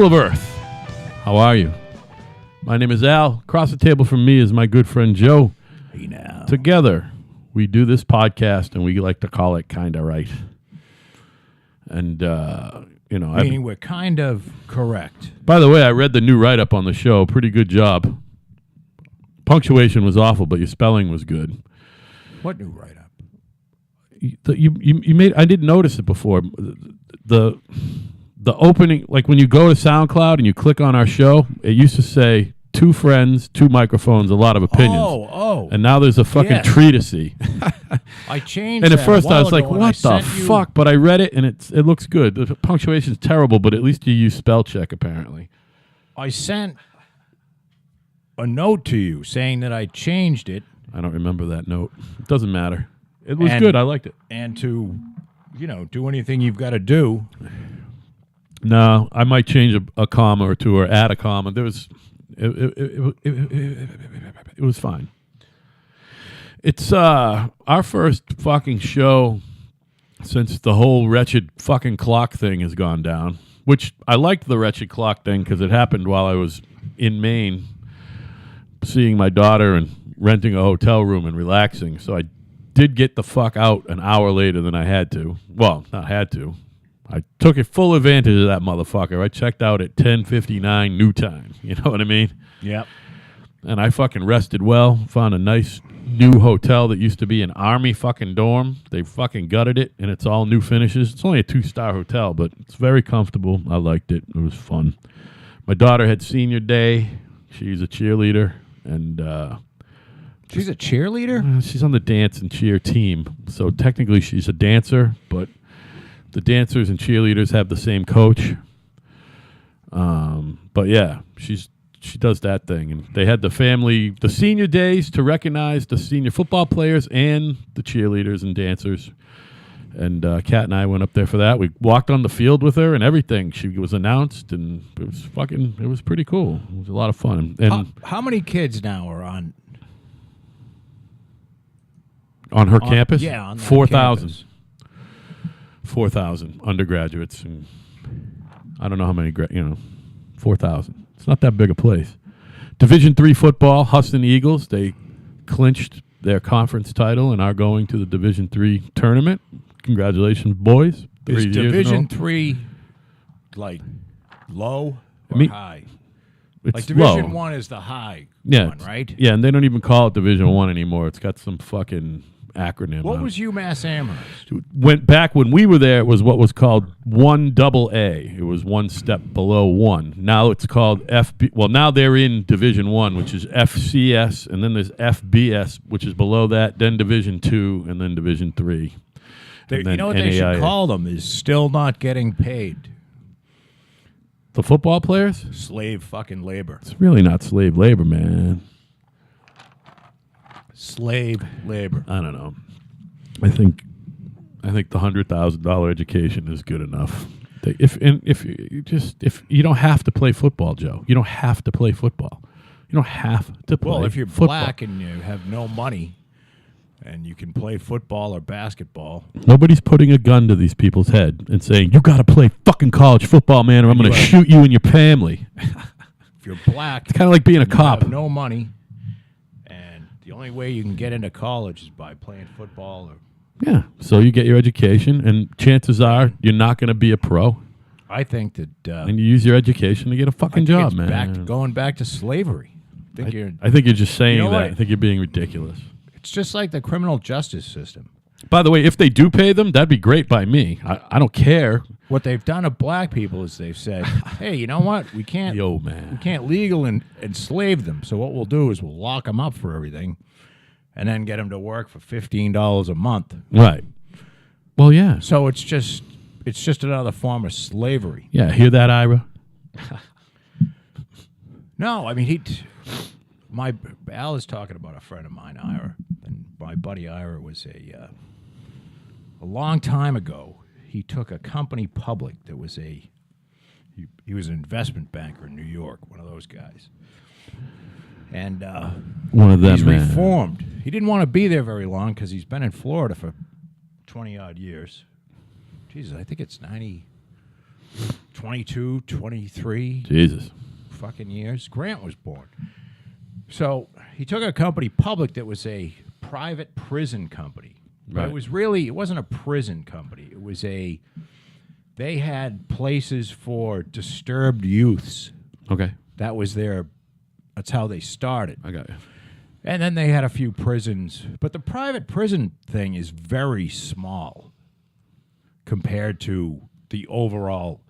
People of Earth, how are you? My name is Al. Across the table from me is my good friend Joe. Hey now. Together, we do this podcast, and we like to call it Kinda Right. And, Meaning we're kind of correct. By the way, I read the new write-up on the show. Pretty good job. Punctuation was awful, but your spelling was good. What new write-up? You made. I didn't notice it before. The opening, like when you go to SoundCloud and you click on our show, it used to say 2 friends, 2 microphones, a lot of opinions. Oh. And now there's a fucking treatise. I changed And at that first I was like, ago, what the fuck? But I read it and it looks good. The punctuation's terrible, but at least you use spell check apparently. I sent a note to you saying that I changed it. I don't remember that note. It doesn't matter. It was good. I liked it. And to, do anything you've got to do. No, I might change a comma or two or add a comma. There was, it was fine. It's our first fucking show since the whole wretched fucking clock thing has gone down, which I liked the wretched clock thing because it happened while I was in Maine seeing my daughter and renting a hotel room and relaxing. So I did get the fuck out an hour later than I had to. Well, not had to. I took full advantage of that motherfucker. I checked out at 10:59 new time. You know what I mean? Yep. And I fucking rested well. Found a nice new hotel that used to be an army fucking dorm. They fucking gutted it, and it's all new finishes. It's only a 2-star hotel, but it's very comfortable. I liked it. It was fun. My daughter had senior day. She's a cheerleader, and she's a cheerleader? She's on the dance and cheer team. So technically she's a dancer, but the dancers and cheerleaders have the same coach. But yeah, she does that thing. And they had the senior days to recognize the senior football players and the cheerleaders and dancers. And Kat and I went up there for that. We walked on the field with her and everything. She was announced, and it was pretty cool. It was a lot of fun. And how many kids now are on her campus? Yeah, on 4,000. 4,000 undergraduates, and I don't know how many, 4,000. It's not that big a place. Division III football, Huston Eagles, they clinched their conference title and are going to the Division III tournament. Congratulations, boys. Is Division III like low or high? It's like Division low. I is the high one, right? Yeah, and they don't even call it Division I anymore. It's got some fucking acronym. What was UMass Amherst? Went back when we were there, it was what was called 1AA. It was one step below 1. Now it's called FB. Well, now they're in Division I, which is FCS, and then there's FBS, which is below that, then Division II, and then Division III. You know what they should call them is still not getting paid. The football players? Slave fucking labor. It's really not slave labor, man. Slave labor. I don't know. I think the $100,000 education is good enough. If you don't have to play football, Joe. You don't have to play football. You don't have to play. Well, if you're football. black and you have no money, and you can play football or basketball, nobody's putting a gun to these people's head and saying you got to play fucking college football, man, or I'm going to shoot you and your family. If you're black, it's kind of like being a cop. You have no money. The only way you can get into college is by playing football. Yeah, so you get your education, and chances are you're not going to be a pro. I think that... and you use your education to get a fucking job, man. Going back to slavery. I think you're just saying that. What? I think you're being ridiculous. It's just like the criminal justice system. By the way, if they do pay them, that'd be great by me. I don't care. What they've done to black people is they've said, hey, you know what? We can't legal and enslave them. So what we'll do is we'll lock them up for everything and then get them to work for $15 a month. Right. Well, yeah. So it's just another form of slavery. Yeah, hear that, Ira? No, I mean, Al is talking about a friend of mine, Ira, and my buddy Ira was a long time ago. He took a company public that was he was an investment banker in New York, one of those guys. And one of them, he's man. reformed. He didn't want to be there very long because he's been in Florida for 20-odd years. Jesus, I think it's 22, 23 Jesus. fucking years. Grant was born. So he took a company public that was a private prison company. But Right. it wasn't a prison company. It was they had places for disturbed youths. Okay. That's how they started. I got you. And then they had a few prisons. But the private prison thing is very small compared to the overall,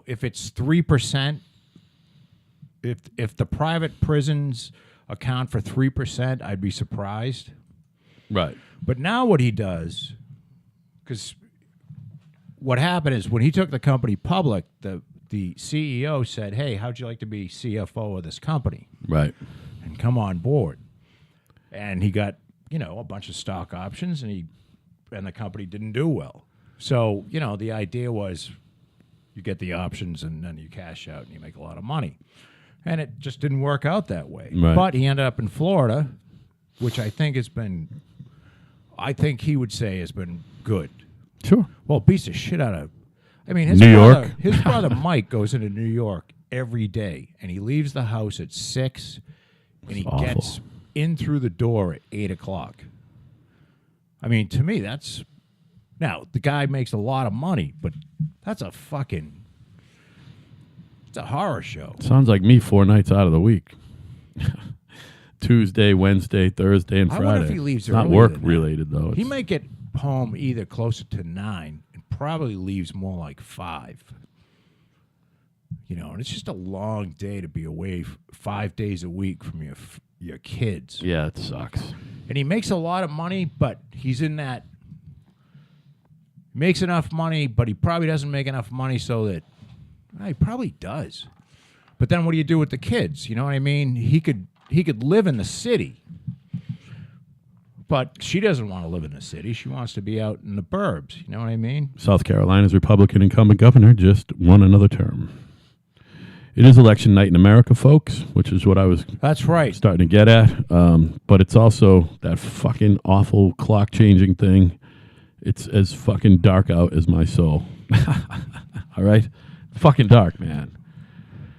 if it's 3%, if the private prisons account for 3%, I'd be surprised. Right. But now what he does, because what happened is when he took the company public, the CEO said, "Hey, how'd you like to be CFO of this company Right. and come on board?" And he got a bunch of stock options, and the company didn't do well. So the idea was you get the options and then you cash out and you make a lot of money, and it just didn't work out that way. Right. But he ended up in Florida, which I think he would say has been good. Sure. Well, beats the shit out of. I mean, his New brother, York? his brother Mike goes into New York every day, and he leaves the house at 6, and he awful. gets in through the door at 8:00. I mean, to me, that's now the guy makes a lot of money, but that's it's a horror show. Sounds like me 4 nights out of the week. Tuesday, Wednesday, Thursday, and I Friday. wonder if he leaves It's not earlier work than that. related though. He It's- might get home either closer to 9 and probably leaves more like 5. And it's just a long day to be away 5 days a week from your kids. Yeah, it sucks. And he makes a lot of money, but he's in that. Makes enough money, but he probably doesn't make enough money so that. He probably does. But then what do you do with the kids? You know what I mean? He could live in the city. But she doesn't want to live in the city. She wants to be out in the burbs. You know what I mean? South Carolina's Republican incumbent governor just won another term. It is election night in America, folks, which is what I was That's right. starting to get at. But it's also that fucking awful clock changing thing. It's as fucking dark out as my soul. All right? Fucking dark, man.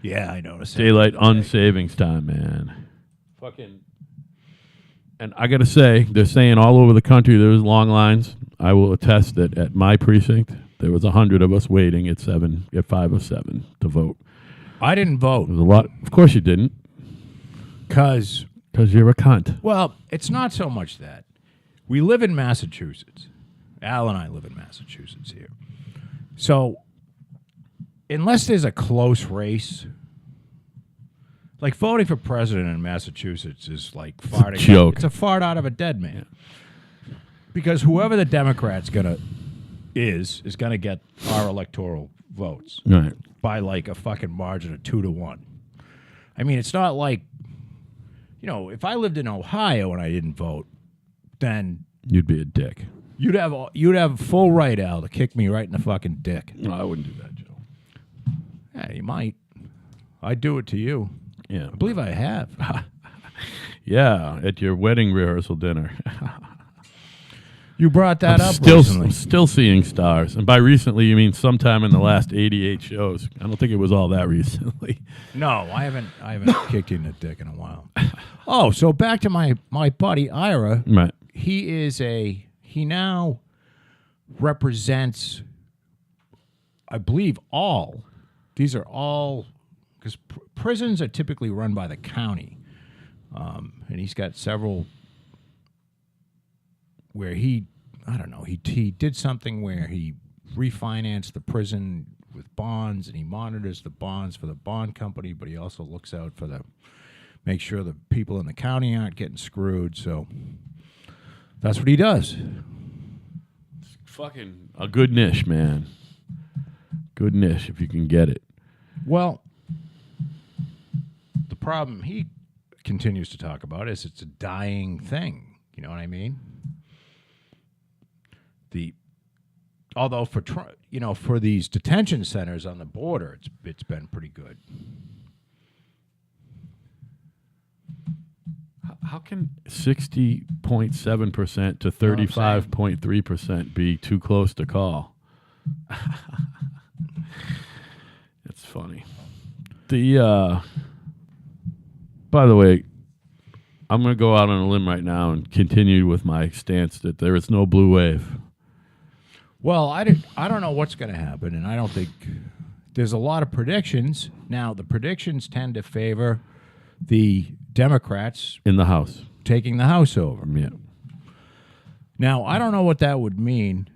Yeah, I noticed. Daylight unsavings time, man. Fucking. And I got to say, they're saying all over the country there was long lines. I will attest that at my precinct, there was 100 of us waiting at 5 of 7 to vote. I didn't vote There was a lot. Of course you didn't, because, because you're a cunt. well, it's not so much that. We live in Massachusetts. Al and I live in Massachusetts here. So, unless there's a close race, like voting for president in Massachusetts is like farting. joke. It's a fart out of a dead man. Because whoever the Democrat's is gonna get our electoral votes Right. by like a fucking margin of 2-1. I mean, it's not like, if I lived in Ohio and I didn't vote, then You'd be a dick. you'd have full right, Al, to kick me right in the fucking dick. No, I wouldn't do that, Joe. Yeah, you might. I'd do it to you. Yeah. I believe I have. Yeah, at your wedding rehearsal dinner. You brought that up still, recently. still seeing stars. And by recently, you mean sometime in the last 88 shows. I don't think it was all that recently. No, I haven't kicked you in the dick in a while. Oh, so back to my buddy Ira. Right. He now represents, I believe, these are all, because prisons are typically run by the county. And he's got several where he did something where he refinanced the prison with bonds, and he monitors the bonds for the bond company, but he also looks out for make sure the people in the county aren't getting screwed. So that's what he does. Fucking a good niche, man. Good niche if you can get it. Well, the problem he continues to talk about is it's a dying thing. You know what I mean? Although for these detention centers on the border, it's been pretty good. How can 60.7% to 35.3% be too close to call? By the way, I'm going to go out on a limb right now and continue with my stance that there is no blue wave. Well, I don't know what's going to happen, and I don't think there's a lot of predictions. Now, the predictions tend to favor the Democrats In the House. taking the House over. Yeah. Now, I don't know what that would mean.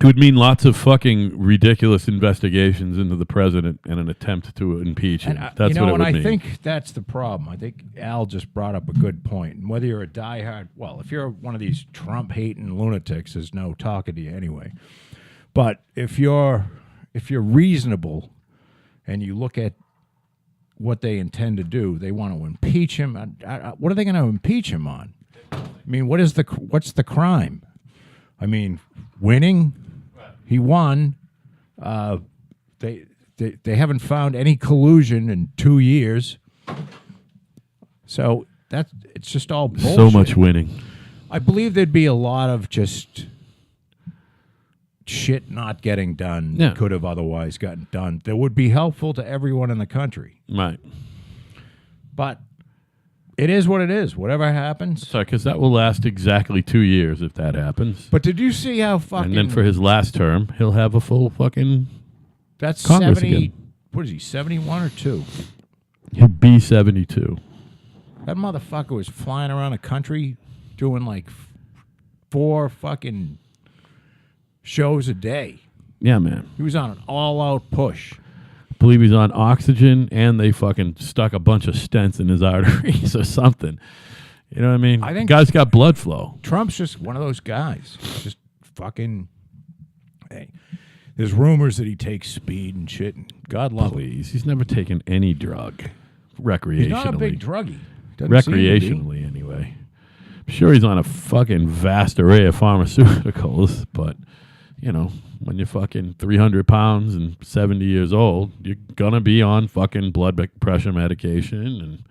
It would mean lots of fucking ridiculous investigations into the president and an attempt to impeach him. And That's what it would I mean. think that's the problem. I think Al just brought up a good point. And whether you're a diehard, well, if you're one of these Trump-hating lunatics, there's no talking to you anyway. But if you're reasonable and you look at what they intend to do, they want to impeach him. What are they going to impeach him on? I mean, what's the crime? I mean, winning. He won. They haven't found any collusion in 2 years. So it's just all bullshit. So much winning. I believe there'd be a lot of just shit not getting done that could have otherwise gotten done that would be helpful to everyone in the country. Right. But it is what it is. Whatever happens. Sorry, because that will last exactly 2 years if that happens. But did you see how fucking... And then for his last term, he'll have a full fucking... That's Congress 70... again. What is he, 71 or 2? He'll be 72. That motherfucker was flying around the country doing like 4 fucking shows a day. Yeah, man. He was on an all-out push. I believe he's on oxygen, and they fucking stuck a bunch of stents in his arteries or something. You know what I mean? I think guy's got blood flow. Trump's just one of those guys. Just fucking... Hey, there's rumors that he takes speed and shit. And God love him. Please, he's never taken any drug recreationally. He's not a big druggie. Doesn't seem to be. Recreationally, anyway. I'm sure he's on a fucking vast array of pharmaceuticals, but, you know, when you're fucking 300 pounds and 70 years old, you're going to be on fucking blood pressure medication and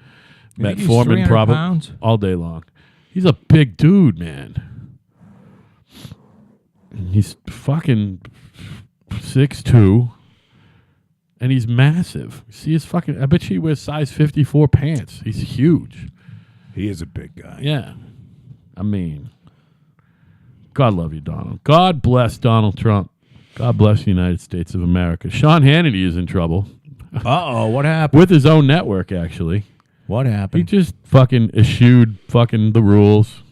metformin probably all day long. He's a big dude, man. He's fucking 6'2", and he's massive. See his fucking... I bet you he wears size 54 pants. He's huge. He is a big guy. Yeah. I mean, God love you, Donald. God bless Donald Trump. God bless the United States of America. Sean Hannity is in trouble. Uh-oh, what happened? With his own network, actually. What happened? He just fucking eschewed fucking the rules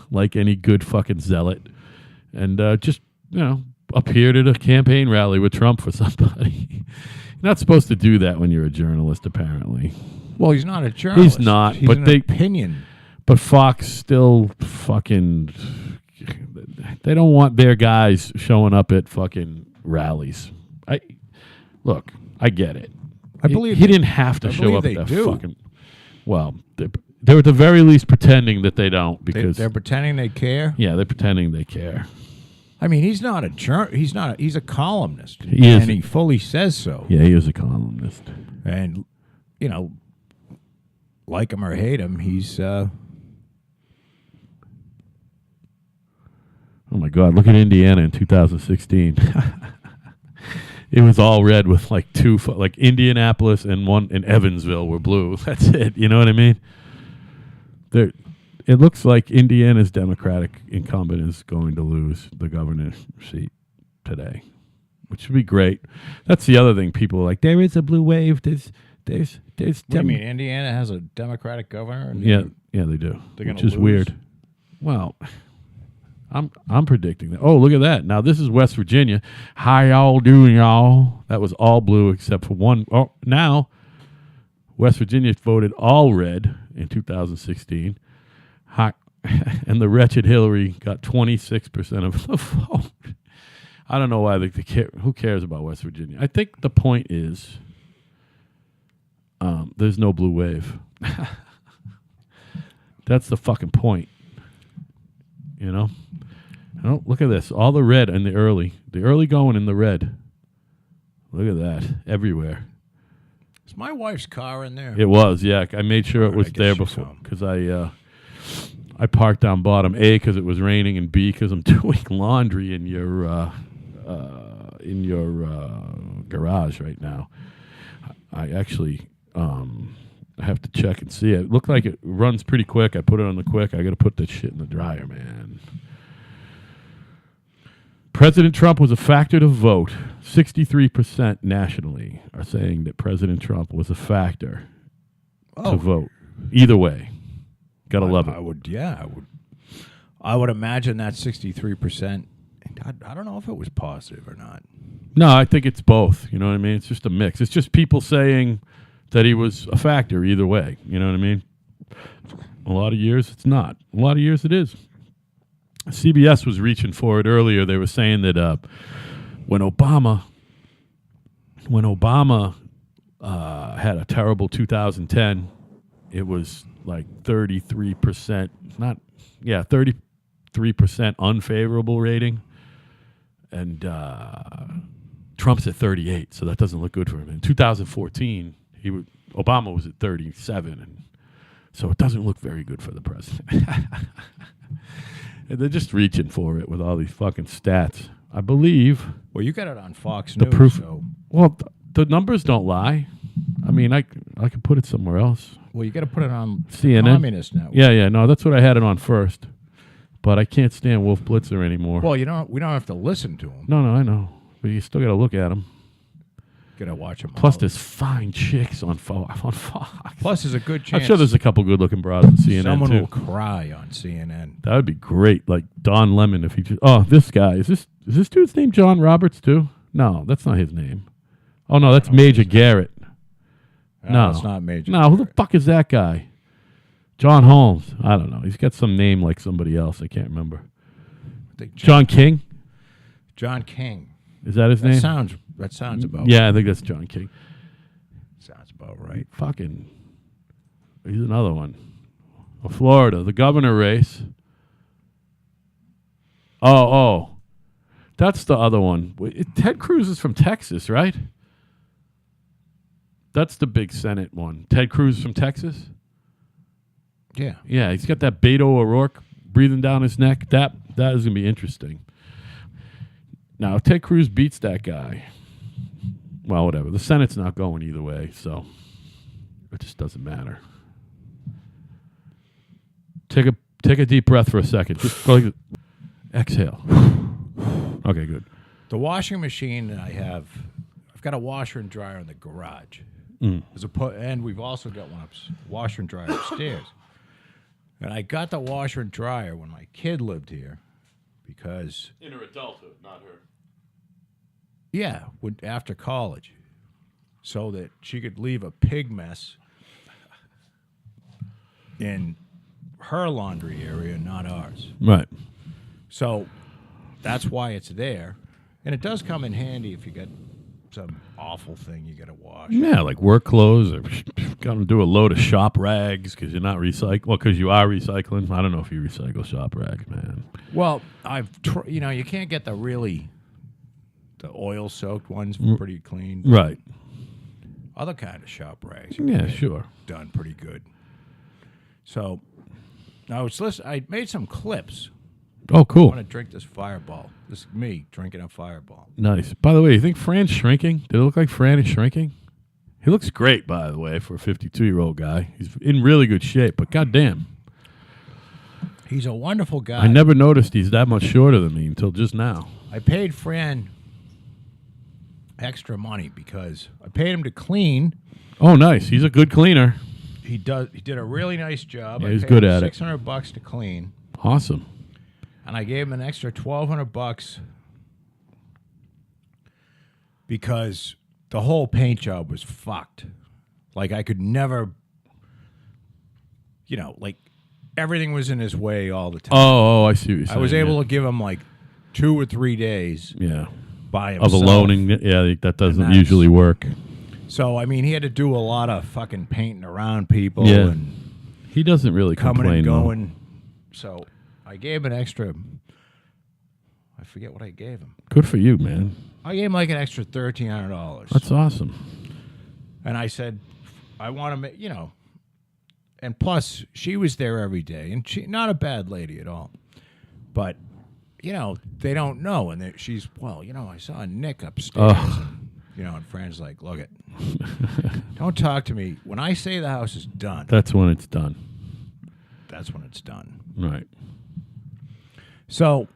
like any good fucking zealot. And just, you know, appeared at a campaign rally with Trump for somebody. You're not supposed to do that when you're a journalist, apparently. Well, he's not a journalist. He's not, He's but an they... opinion. But Fox still fucking... They don't want their guys showing up at fucking rallies. I get it. I believe he didn't have to show up they at that do. fucking... Well, they're at the very least pretending that they don't because... They're pretending they care? Yeah, they're pretending they care. I mean, he's not a he's a columnist. He is. And he fully says so. Yeah, he is a columnist. And, you know, like him or hate him, he's... Oh, my God. Look at Indiana in 2016. It was all red with like two... Like Indianapolis and one in Evansville were blue. That's it. You know what I mean? It looks like Indiana's Democratic incumbent is going to lose the governor's seat today, which would be great. That's the other thing. People are like, there is a blue wave. There's What do you mean? Indiana has a Democratic governor? And yeah, they do, They're which gonna is lose? weird. Well, I'm predicting that. Oh, look at that. Now, this is West Virginia. How y'all doing, y'all? That was all blue except for one. Oh, now West Virginia voted all red in 2016. And the wretched Hillary got 26% of the vote. I don't know why they care. Who cares about West Virginia? I think the point is there's no blue wave. That's the fucking point. You know? Oh, look at this. All the red in the early going in the red. Look at that. Everywhere. Is my wife's car in there? It was, yeah. I made sure it Alright, was I guess there she's before home. because I parked down bottom. A, because it was raining, and B, because I'm doing laundry in your garage right now. I actually I have to check and see it. It looked like it runs pretty quick. I put it on the quick. I got to put that shit in the dryer, man. President Trump was a factor to vote. 63% nationally are saying that President Trump was a factor to vote. Either way. Got to love it. I would imagine that 63%. I don't know if it was positive or not. No, I think it's both. You know what I mean? It's just a mix. It's just people saying that he was a factor either way. You know what I mean? A lot of years, it's not. A lot of years, it is. CBS was reaching for it earlier. They were saying that when Obama had a terrible 2010, it was like 33%, 33% unfavorable rating. And Trump's at 38, so that doesn't look good for him. In 2014, Obama was at 37, and so it doesn't look very good for the president. And they're just reaching for it with all these fucking stats. I believe. Well, you got it on Fox News. Proof. So. Well, the numbers don't lie. I mean, I could put it somewhere else. Well, you got to put it on CNN. Communist Network. Yeah. No, that's what I had it on first. But I can't stand Wolf Blitzer anymore. Well, we don't have to listen to him. No, I know. But you still got to look at him. Got to watch him. Plus, there's fine chicks on Fox. Plus, there's a good chance. I'm sure there's a couple good-looking broads on CNN, someone too. will cry on CNN. That would be great. Like Don Lemon, if he just... Oh, this guy. Is this dude's name John Roberts, too? No, that's not his name. Oh, no, that's Major Garrett. No, it's not Major No, who the fuck is that guy? John Holmes. I don't know. He's got some name like somebody else. I can't remember. John King? John King. Is that his name? That sounds about Yeah, I think that's John King. Sounds about right. Fucking... He's another one. Oh, Florida, the governor race. Oh. That's the other one. Ted Cruz is from Texas, right? That's the big Senate one. Ted Cruz from Texas? Yeah. Yeah, he's got that Beto O'Rourke breathing down his neck. That is going to be interesting. Now, if Ted Cruz beats that guy, well, whatever. The Senate's not going either way, so it just doesn't matter. Take a deep breath for a second. Just go like exhale. Okay, good. The washing machine that I have, I've got a washer and dryer in the garage. And we've also got one washer and dryer upstairs. And I got the washer and dryer when my kid lived here because... In her adulthood, not her. Yeah, after college. So that she could leave a pig mess in her laundry area, not ours. Right. So that's why it's there. And it does come in handy if you get some awful thing you got to wash. Yeah, like work clothes. Or got to do a load of shop rags because you're not recycling. Well, because you are recycling. I don't know if you recycle shop rags, man. Well, you can't get the oil-soaked ones pretty clean. Right. Other kind of shop rags. Yeah, sure. Done pretty good. So I made some clips. Oh, cool. I want to drink this Fireball. This is me drinking a Fireball. Nice. By the way, you think Fran's shrinking? Did it look like Fran is shrinking? He looks great, by the way, for a 52-year-old guy. He's in really good shape, but goddamn. He's a wonderful guy. I never noticed he's that much shorter than me until just now. I paid Fran extra money because I paid him to clean. Oh, nice. He's a good cleaner. He did a really nice job. Yeah, he's good at it. $600 to clean. Awesome. And I gave him an extra $1,200 because the whole paint job was fucked. Like I could never, like everything was in his way all the time. Oh, I see what you're saying. I was able to give him like 2 or 3 days. Yeah. By himself. Of loaning. Yeah, that doesn't usually work. So, I mean, he had to do a lot of fucking painting around people. Yeah. And he doesn't really coming complain, and going. though. So I gave him an extra. I forget what I gave him. Good for you, man. I gave him like an extra $1,300. That's awesome. And I said, I want to make, and plus she was there every day, and she not a bad lady at all, but they don't know, and she's I saw Nick upstairs. You know, and Fran's like, look it. Don't talk to me. When I say the house is done, That's when it's done. that's when it's done. Right. So,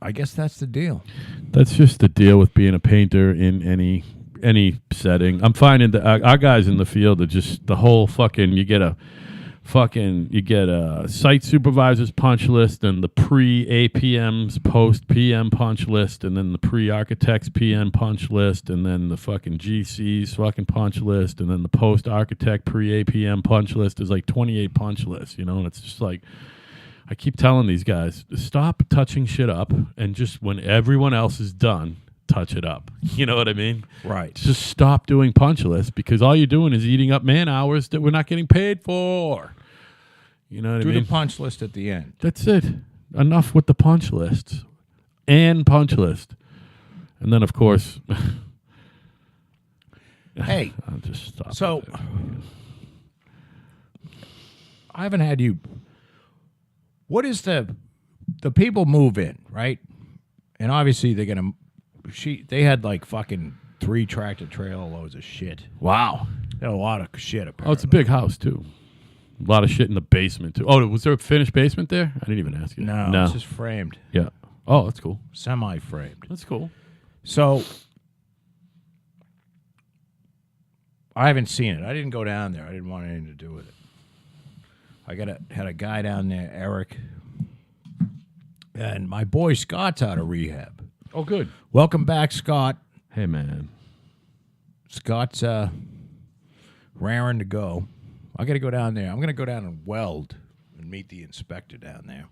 I guess that's the deal. That's just the deal with being a painter in any setting. I'm finding that our guys in the field are just the whole fucking. You get a site supervisor's punch list and the pre-APM's post-PM punch list and then the pre-architect's PM punch list and then the fucking GC's fucking punch list and then the post-architect pre-APM punch list is like 28 punch lists, you know, and it's just like, I keep telling these guys, stop touching shit up and just when everyone else is done, touch it up. You know what I mean? Right. Just stop doing punch lists because all you're doing is eating up man hours that we're not getting paid for. You know what I mean? Do the punch list at the end. That's it. Enough with the punch lists and punch list. And then, of course, Hey, I'll just stop. so with it. I haven't had you. What is the people move in, right? And obviously they're gonna. They had like fucking 3 tractor trailer loads of shit. Wow. They had a lot of shit apparently. Oh, it's a big house, too. A lot of shit in the basement, too. Oh, was there a finished basement there? I didn't even ask you. No, it's just framed, Yeah. Oh, that's cool. semi-framed. That's cool. So I haven't seen it. I didn't go down there. I didn't want anything to do with it. I had a guy down there, Eric, and my boy Scott's out of rehab. Oh, good. Welcome back, Scott. Hey, man. Scott's raring to go. I got to go down there. I'm going to go down and weld and meet the inspector down there.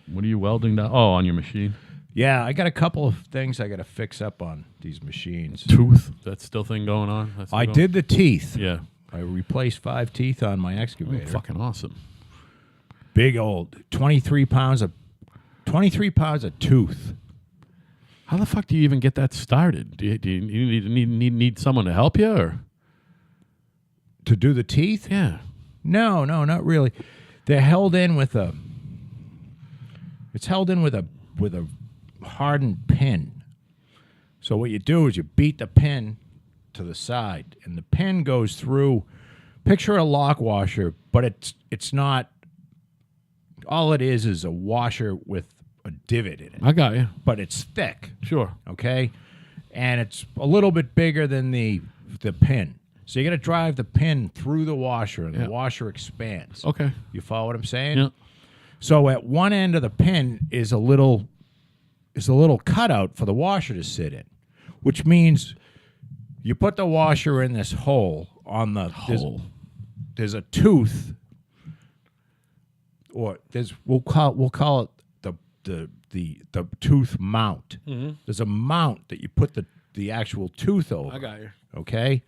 What are you welding down? Oh, on your machine? Yeah, I got a couple of things I got to fix up on these machines. Tooth? That's still thing going on? That's still I going? did the teeth. Yeah. I replaced 5 teeth on my Oh, excavator. fucking awesome. Big old 23 pounds of tooth. How the fuck do you even get that started? Do you need someone to help you, or? To do the teeth? Yeah. No, not really. They're held in with a. It's held in with a hardened pin. So what you do is you beat the pin to the side, and the pin goes through. Picture a lock washer, but it's not. All it is a washer with a divot in it, I got you. but it's thick. Sure. Okay, and it's a little bit bigger than the pin. So you got to drive the pin through the washer, and Yeah. the washer expands. Okay. You follow what I'm saying? Yeah. So at one end of the pin is a little cutout for the washer to sit in, which means you put the washer in this hole on the Hole. There's a tooth, or we'll call it the tooth mount. Mm-hmm. There's a mount that you put the actual tooth over. I got you. Okay?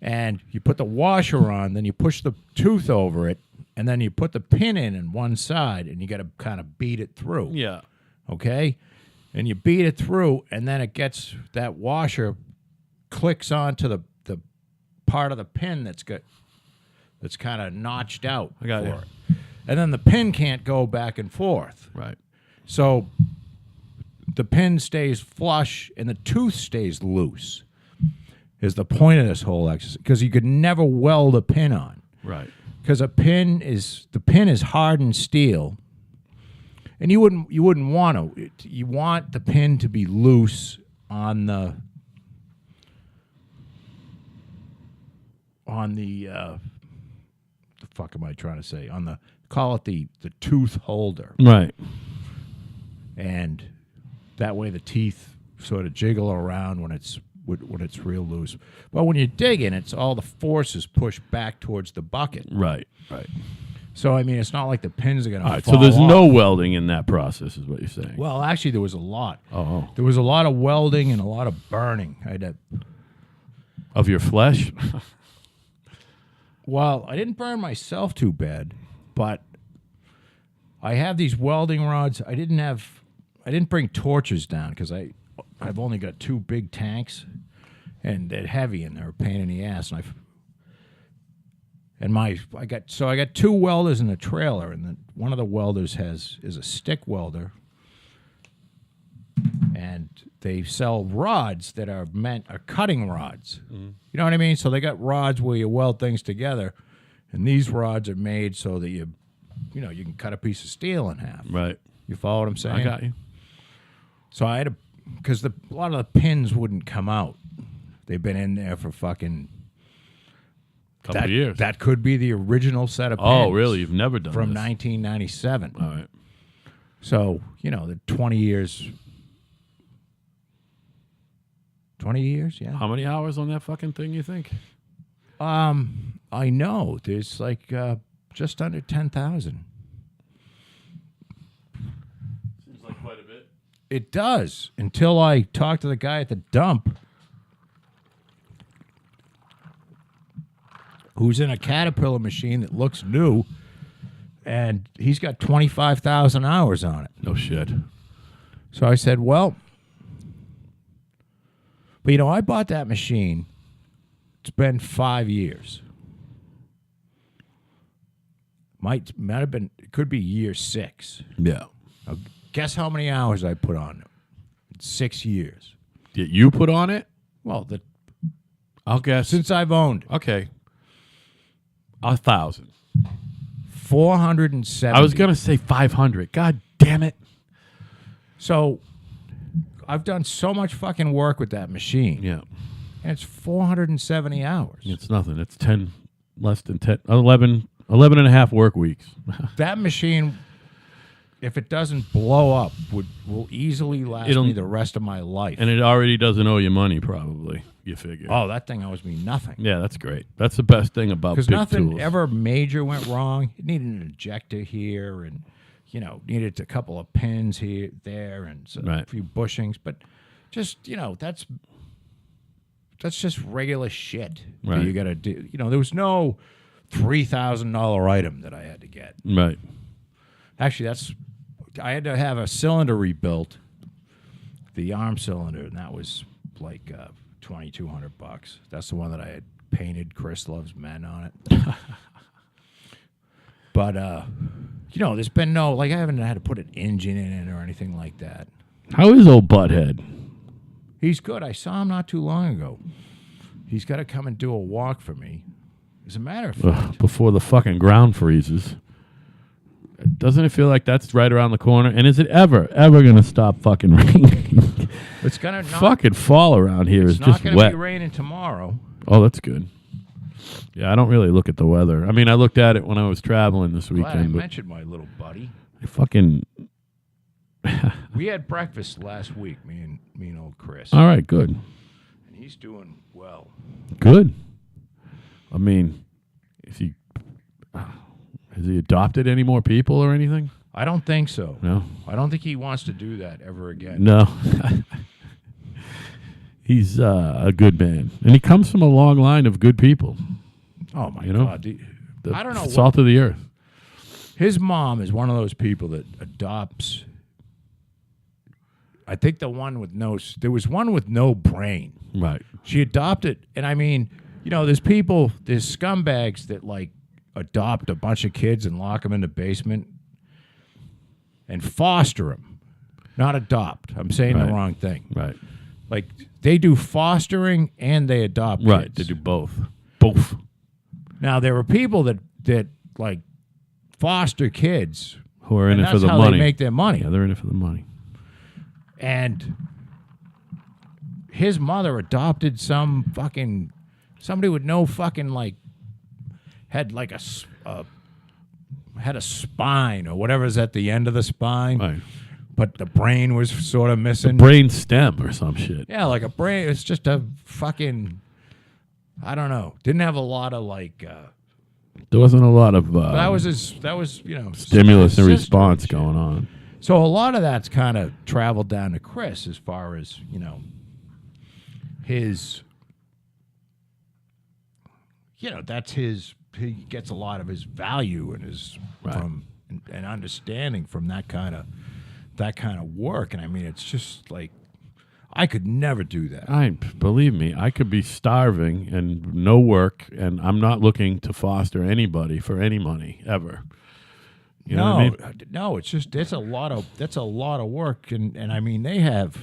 And you put the washer on, then you push the tooth over it, and then you put the pin in one side, and you got to kind of beat it through. Yeah. Okay? And you beat it through, and then it gets, that washer clicks onto the part of the pin that's kind of notched out I got for you. it. And then the pin can't go back and forth. Right. So the pin stays flush and the tooth stays loose is the point of this whole exercise, because you could never weld a pin on. Right. Because the pin is hardened steel, and you wouldn't want to. You want the pin to be loose on the fuck am I trying to say? On the, call it the tooth holder. Right. And that way the teeth sort of jiggle around when it's real loose. But when you're digging, it's all the force is pushed back towards the bucket. Right. Right. So I mean, it's not like the pins are going All to right. fall So there's off. no welding in that process, is what you're saying. Well, actually, there was a lot. Oh. There was a lot of welding and a lot of burning. I had to, Of your flesh? well, I didn't burn myself too bad, but I have these welding rods. I didn't bring torches down because I've only got 2 big tanks, and they're heavy and they're a pain in the ass. And I got 2 welders in the trailer, and one of the welders is a stick welder, and they sell rods that are cutting rods. You know what I mean? So they got rods where you weld things together, and these rods are made so that you can cut a piece of steel in half. Right. You follow what I'm saying? I got you. So I had to, because a lot of the pins wouldn't come out. They've been in there for fucking Couple of years. That could be the original set of pins. Oh, really? You've never done from this? 1997. All right. So, the 20 years. 20 years, yeah. How many hours on that fucking thing, you think? I know. There's like just under 10,000. Seems like quite a bit. It does, until I talked to the guy at the dump who's in a Caterpillar machine that looks new, and he's got 25,000 hours on it. No shit. So I said, well, but I bought that machine. It's been 5 years. Might have been, it could be year 6. Yeah. Now, guess how many hours I put on it? 6 years. Did you put on it? Well, I'll guess. since I've owned it, Okay. 1,000. 470. I was going to say 500. God damn it. So I've done so much fucking work with that machine. Yeah. And it's 470 hours. It's nothing. It's 10, less than 10, 11 and a half work weeks. That machine, if it doesn't blow up, will easily last me the rest of my life. And it already doesn't owe you money, probably, you figure. Oh, that thing owes me nothing. Yeah, that's great. That's the best thing about big Because nothing tools. ever major went wrong. It needed an ejector here and, needed a couple of pins here, there, and a few bushings. But just, that's just regular shit that you got to do. There was no $3,000 item that I had to get. Right. Actually, I had to have a cylinder rebuilt, the arm cylinder, and that was like $2,200. That's the one that I had painted Chris Loves Men on it. But there's been I haven't had to put an engine in it or anything like that. How is old Butthead? He's good. I saw him not too long ago. He's got to come and do a walk for me. As a matter of fact, Before the fucking ground freezes. Doesn't it feel like that's right around the corner? And is it ever going to stop fucking raining? it's gonna fucking fall around here is It's just not going wet. to be raining tomorrow. Oh, that's good. Yeah, I don't really look at the weather. I mean, I looked at it when I was traveling this Glad I weekend. But mentioned my little buddy. I fucking. We had breakfast last week, me and old Chris. All right, good. And he's doing well. Good. I mean, has he adopted any more people or anything? I don't think so. No. I don't think he wants to do that ever again. No. He's a good man, and he comes from a long line of good people. Oh my You know? God! I don't know. Salt of the earth. His mom is one of those people that adopts. I think there was one with no brain. Right. She adopted, and I mean, there's scumbags that adopt a bunch of kids and lock them in the basement and foster them, not adopt. I'm saying the wrong thing. Right. They do fostering and they adopt Right. kids. They do both. Both. Now there are people that foster kids Who are in and it for that's the how money. they make their money. Yeah, they're in it for the money. And his mother adopted somebody with no fucking had a spine or whatever's at the end of the spine, Right. but the brain was sort of missing. Brain stem or some shit. Yeah, like a brain. It's just a fucking. I don't know. Didn't have a lot of There wasn't a lot of that was stimulus and sister response shit. going on. So a lot of that's kind of traveled down to Chris as far as his. That's his. He gets a lot of his value and his from and understanding from that kind of work. And I mean, it's just I could never do that. Believe me, I could be starving and no work, and I'm not looking to foster anybody for any money ever. You know what I mean? No, it's a lot of work, and I mean they have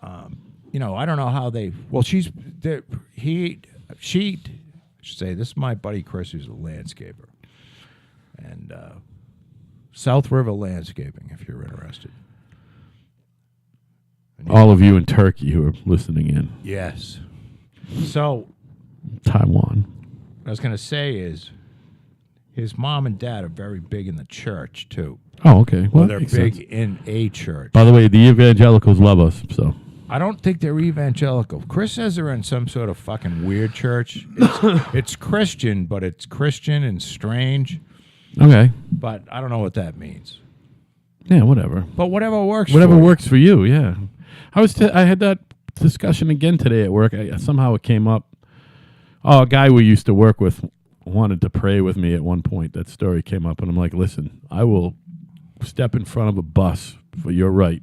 I don't know how they. Well, she. I should say this is my buddy Chris, who's a landscaper, and South River Landscaping, if you're interested. All of you in Turkey who are listening in. Yes. So, Taiwan. what I was going to say is, his mom and dad are very big in the church too. Oh, okay. Well, they're makes big sense. in a church. By the way, the evangelicals love us, so. I don't think they're evangelical. Chris says they're in some sort of fucking weird church. It's Christian, but it's Christian and strange. Okay. But I don't know what that means. Yeah, whatever. But whatever works. Whatever for you. works for you, yeah. I had that discussion again today at work. Somehow it came up. Oh, a guy we used to work with wanted to pray with me at one point. That story came up, and I'm like, listen, I will step in front of a bus for your right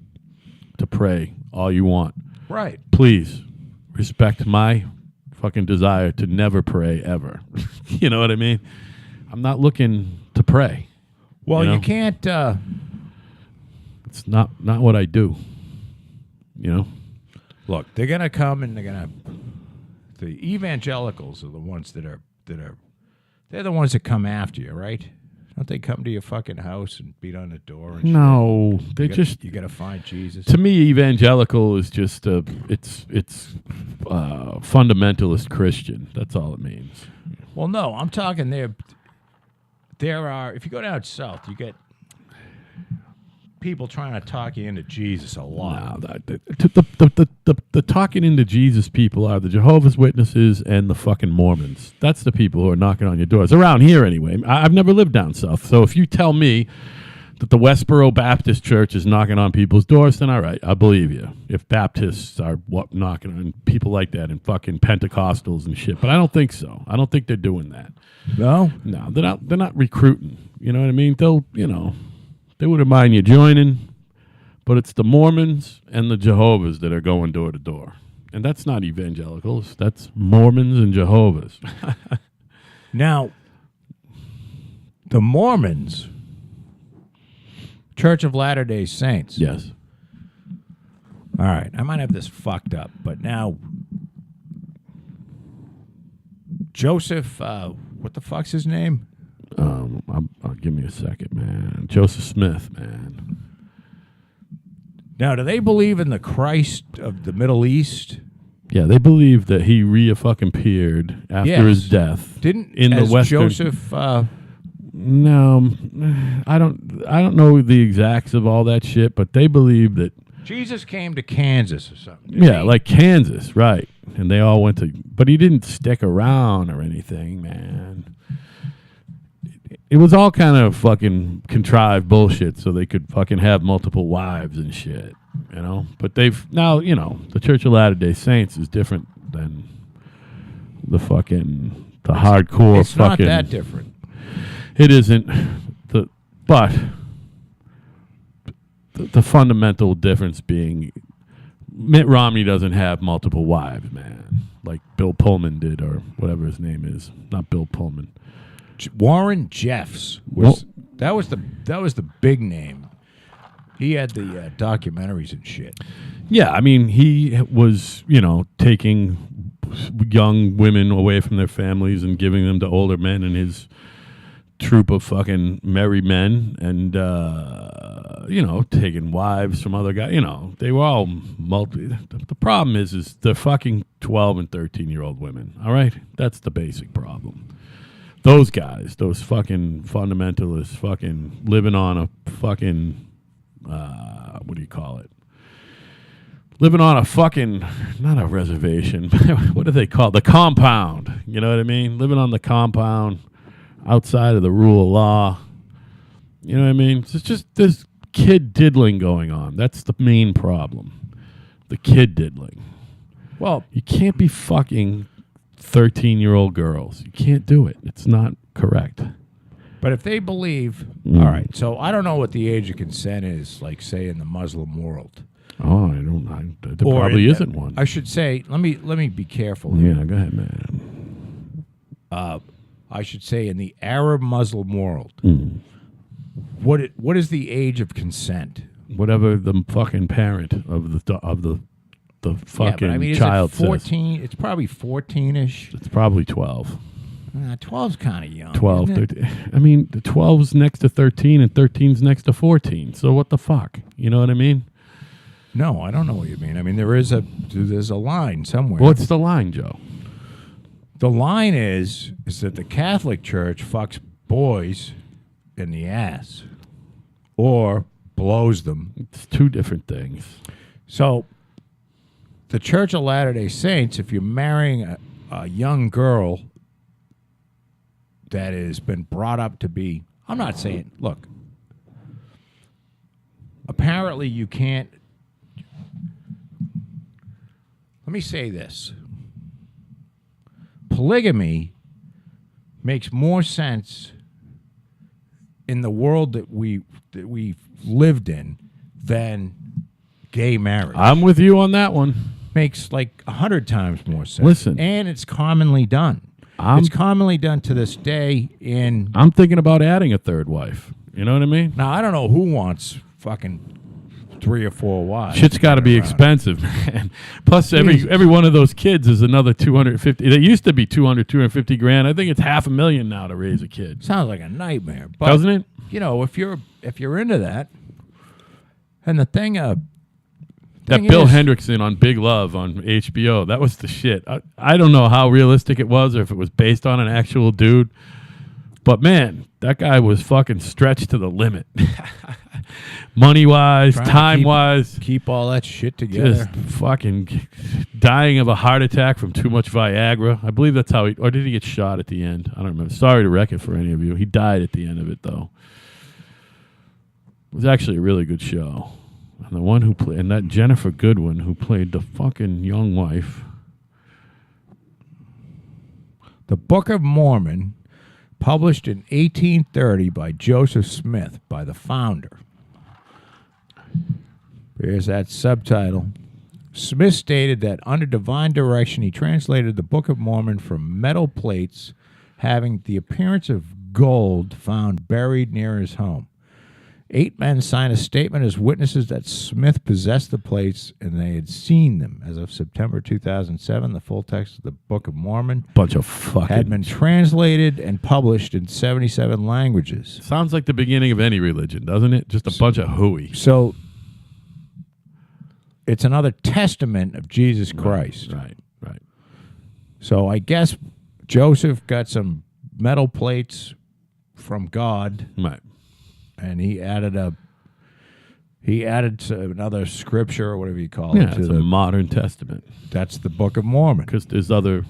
to pray all you want. Right. Please respect my fucking desire to never pray ever. You know what I mean? I'm not looking to pray. Well, you know? you can't. It's not what I do. You know? Look, they're gonna come and they're gonna. The evangelicals are the ones that are. They're the ones that come after you, right? Don't they come to your fucking house and beat on the door? And No, shit? they You gotta find Jesus. To me, evangelical is just it's fundamentalist Christian. That's all it means. Well, no, I'm talking there are, if you go down south, you get people trying to talk you into Jesus a lot. No, the talking into Jesus people are the Jehovah's Witnesses and the fucking Mormons. That's the people who are knocking on your doors. Around here, anyway. I've never lived down south, so if you tell me that the Westboro Baptist Church is knocking on people's doors, then all right, I believe you. If Baptists are knocking on people like that and fucking Pentecostals and shit, but I don't think so. I don't think they're doing that. No? No, they're not recruiting. You know what I mean? They wouldn't mind you joining, but it's the Mormons and the Jehovah's that are going door to door. And that's not evangelicals. That's Mormons and Jehovah's. Now, the Mormons, Church of Latter-day Saints. Yes. All right, I might have this fucked up, but now Joseph, what the fuck's his name? I'll give me a second, man. Joseph Smith, man. Now, do they believe in the Christ of the Middle East? Yeah, they believe that he fucking appeared after his death. Didn't in the Western Joseph? No, I don't know the exacts of all that shit, but they believe that Jesus came to Kansas or something. Yeah, like Kansas, right? And they all went to, but he didn't stick around or anything, man. It was all kind of fucking contrived bullshit so they could fucking have multiple wives and shit, you know? But they've now, the Church of Latter-day Saints is different than the hardcore It's fucking. not that different. It isn't, but the fundamental difference being Mitt Romney doesn't have multiple wives, man, like Bill Pullman did, or whatever his name is. Not Bill Pullman. Warren Jeffs was that was the big name. He had the documentaries and shit. Yeah, I mean, he was, taking young women away from their families and giving them to older men and his troop of fucking merry men, and taking wives from other guys. They were all The problem is they're fucking 12 and 13-year-old women. All right, that's the basic problem. Those guys, those fucking fundamentalists, fucking living on a fucking what do you call it? Living on a fucking, not a reservation. What do they call it? The compound. You know what I mean? Living on the compound. Outside of the rule of law. You know what I mean? It's just this kid diddling going on. That's the main problem. The kid diddling. Well, You can't be fucking 13-year-old girls. You can't do it. It's not correct. but if they believe, all right, so I don't know what the age of consent is, like, say, in the Muslim world. Oh, there probably isn't one. I should say, let me be careful here. Yeah, go ahead, man. I should say in the Arab Muslim world, what is the age of consent? Whatever the fucking parent of the the fucking I mean, child is it 14? It's probably 14-ish. says. It's probably 12. 12's kind of young. 12, isn't it? 13. I mean, the 12's next to 13 and 13's next to 14. So what the fuck? You know what I mean? No, I don't know what you mean. I mean, there's a line somewhere. What's the line, Joe? The line is that the Catholic Church fucks boys in the ass or blows them. It's two different things. So the Church of Latter-day Saints, if you're marrying a young girl that has been brought up to be, I'm not saying, look, apparently you can't, let me say this. Polygamy makes more sense in the world that we've lived in than gay marriage. I'm with you on that one. Makes like 100 times more sense. Listen. And it's commonly done. It's commonly done to this day in... I'm thinking about adding a third wife. You know what I mean? Now, I don't know who wants fucking 3 or 4 wives. Shit's got to be expensive, man. Plus, every one of those kids is another 250. They used to be 250 grand. I think it's $500,000 now to raise a kid. Sounds like a nightmare. But, doesn't it? You know, if you're into that, and the thing... That Bill Hendrickson on Big Love on HBO, that was the shit. I don't know how realistic it was or if it was based on an actual dude. But, man, that guy was fucking stretched to the limit. Money-wise, time-wise. Keep all that shit together. Just fucking dying of a heart attack from too much Viagra. I believe that's how he... Or did he get shot at the end? I don't remember. Sorry to wreck it for any of you. He died at the end of it, though. It was actually a really good show. And the one who played, and that Jennifer Goodwin who played the fucking young wife. The Book of Mormon, published in 1830 by Joseph Smith, by the founder. Here's that subtitle. Smith stated that under divine direction, he translated the Book of Mormon from metal plates having the appearance of gold found buried near his home. 8 men signed a statement as witnesses that Smith possessed the plates and they had seen them. As of September 2007, the full text of the Book of Mormon Bunch of fucking... had been translated and published in 77 languages. Sounds like the beginning of any religion, doesn't it? Just a bunch of hooey. So it's another testament of Jesus Christ. Right. So I guess Joseph got some metal plates from God. Right. And he added another scripture or whatever you call it. Yeah, it's a modern testament. That's the Book of Mormon. Because there's other,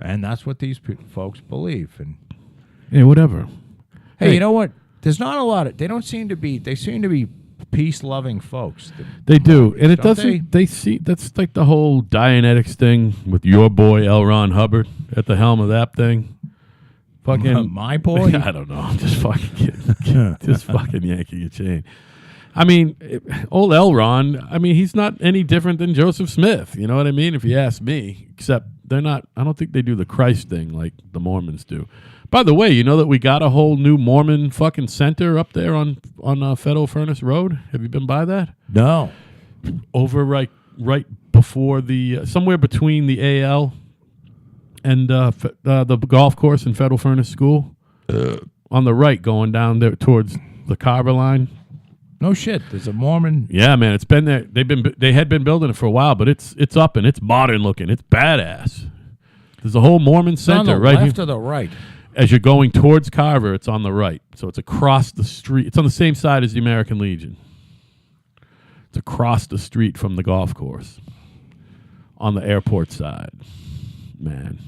And that's what these folks believe. And yeah, whatever. hey, you know what? There's not a lot of, they seem to be peace-loving folks. They do. And it Don't they see, that's like the whole Dianetics thing with your boy L. Ron Hubbard at the helm of that thing. Fucking my boy? I don't know. I'm just fucking kidding. Just fucking yanking your chain. I mean, old L. Ron, I mean, he's not any different than Joseph Smith. You know what I mean? If you ask me. Except they're not, I don't think they do the Christ thing like the Mormons do. By the way, you know that we got a whole new Mormon fucking center up there on Federal Furnace Road? Have you been by that? No. Over right before the, somewhere between the AL and the golf course in Federal Furnace School, on the right, going down there towards the Carver line. No shit. There's a Mormon. Yeah, man, it's been there. They had been building it for a while, but it's up and it's modern looking. It's badass. There's a whole Mormon center on the right left here. or the right? As you're going towards Carver, it's on the right. So it's across the street. It's on the same side as the American Legion. It's across the street from the golf course on the airport side. Man,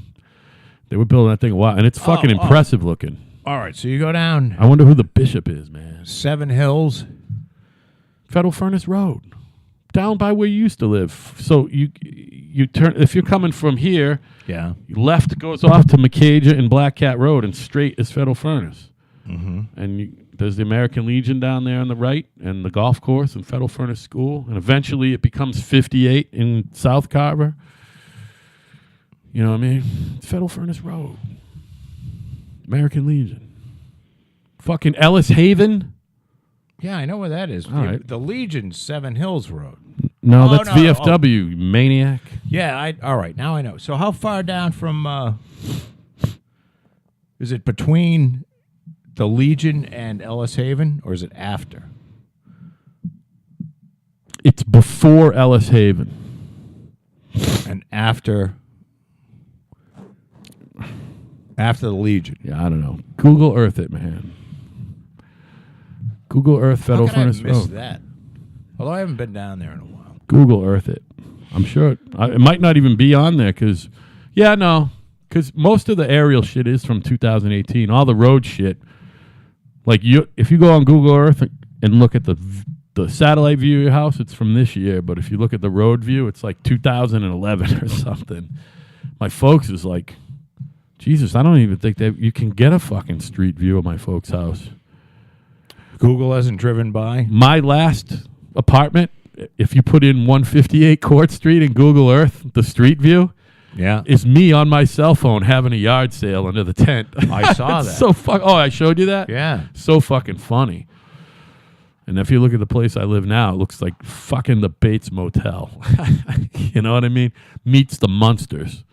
they were building that thing a while, and it's fucking impressive looking. All right, so you go down. I wonder who the bishop is, man. 7 Hills. Federal Furnace Road, down by where you used to live. So you turn, if you're coming from here, left goes off to McCager and Black Cat Road, and straight is Federal Furnace. Mm-hmm. And there's the American Legion down there on the right, and the golf course and Federal Furnace School, and eventually it becomes 58 in South Carver. You know what I mean? It's Federal Furnace Road. American Legion. Fucking Ellis Haven. Yeah, I know where that is. All right. The Legion, Seven Hills Road. No, Oh, that's no, VFW, you maniac. Yeah, all right, now I know. So how far down from, is it between the Legion and Ellis Haven, or is it after? It's before Ellis Haven. And after the Legion. Yeah, I don't know. Google Earth it, man. Google Earth Federal How could I Furnace miss Road. that? Although I haven't been down there in a while. Google Earth it. I'm sure it might not even be on there because, because most of the aerial shit is from 2018. All the road shit, like if you go on Google Earth and look at the satellite view of your house, it's from this year. But if you look at the road view, it's like 2011 or something. My folks is like, Jesus, I don't even think that you can get a fucking street view of my folks' house. Google hasn't driven by? My last apartment, if you put in 158 Court Street in Google Earth, the street view, Yeah. is me on my cell phone having a yard sale under the tent. I saw It's that. so Oh, I showed you that? Yeah. So fucking funny. And if you look at the place I live now, it looks like fucking the Bates Motel. You know what I mean? Meets the Munsters.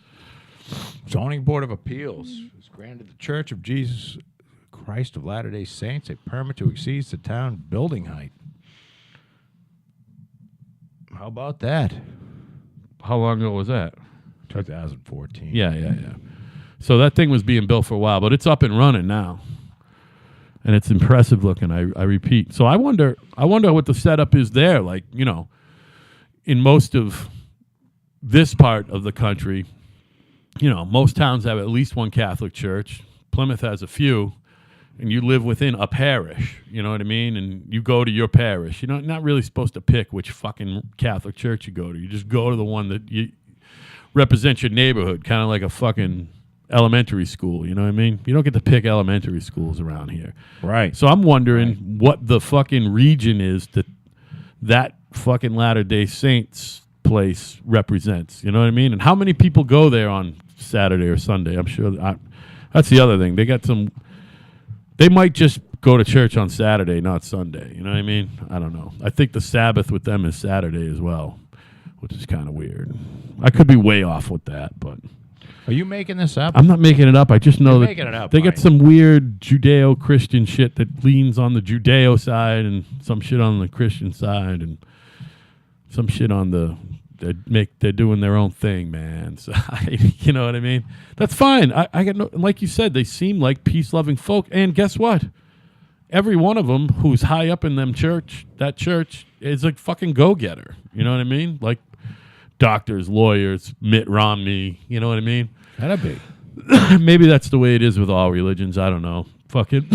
Zoning Board of Appeals has granted the Church of Jesus Christ of Latter-day Saints a permit to exceed the town building height. How about that? How long ago was that? 2014. Yeah. So that thing was being built for a while, but it's up and running now. And it's impressive looking, I repeat. So I wonder what the setup is there. Like, in most of this part of the country, most towns have at least one Catholic church. Plymouth has a few, and you live within a parish, you know what I mean? And you go to your parish. You're not really supposed to pick which fucking Catholic church you go to. You just go to the one that you represents your neighborhood, kind of like a fucking elementary school, you know what I mean? You don't get to pick elementary schools around here. Right. So I'm wondering what the fucking region is that fucking Latter-day Saints place represents, you know what I mean? And how many people go there on Saturday or Sunday? I'm sure that's the other thing. They might just go to church on Saturday, not Sunday, you know what I mean? I don't know. I think the Sabbath with them is Saturday as well, which is kind of weird. I could be way off with that, but Are you making this up? I'm not making it up. I just know You're that making it up, they got Mike. some weird Judeo-Christian shit that leans on the Judeo side and some shit on the Christian side and some shit on they're doing their own thing, man. So you know what I mean? That's fine. I got no, like you said, they seem like peace-loving folk. And guess what? Every one of them who's high up in that church is a fucking go-getter. You know what I mean? Like doctors, lawyers, Mitt Romney. You know what I mean? That'd be. Maybe that's the way it is with all religions. I don't know. Fucking.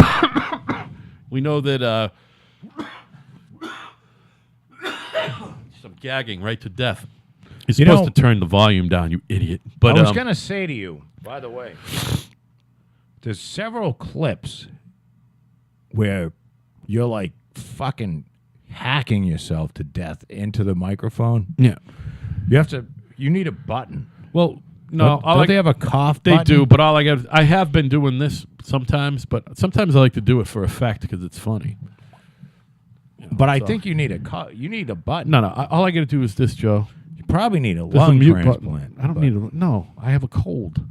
We know that. Some gagging right to death. You're supposed to turn the volume down, you idiot. But I was going to say to you, by the way, there's several clips where you're like fucking hacking yourself to death into the microphone. yeah. You need a button. Well, no, Don't they have a cough They button? do, but I have been doing this sometimes, but sometimes I like to do it for effect because it's funny. But I think you need a button. No, all I got to do is this, Joe. You probably need a There's a lung mute transplant. button. I don't need a. No, I have a cold.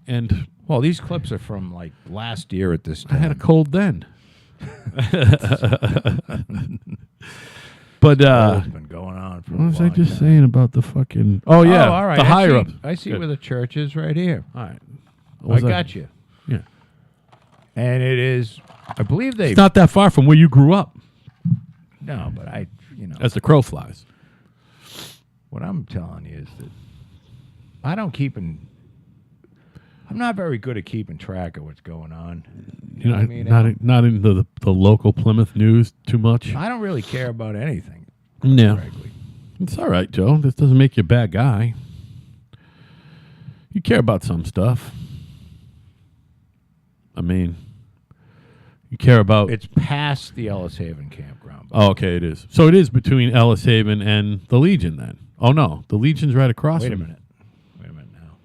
And Well, these clips are from like last year at this I time. had a cold then. But It's been going on for what was a I long just time. saying about the fucking? Oh yeah, all right. the higher up. I see Good. where the church is right here. All right, I got you. Yeah, And it is, I believe they. it's not that far from where you grew up, No, but as the crow flies. what I'm telling you is that I'm not very good at keeping track of what's going on. You know, what I mean? not into the local Plymouth news too much. I don't really care about anything, Yeah, frankly. it's all right, Joe. This doesn't make you a bad guy. You care about some stuff. I mean, you care about. It's past the Ellis Haven campground. Oh, okay, it is. So it is between Ellis Haven and the Legion then. Oh, no. The Legion's right across Wait a from minute now.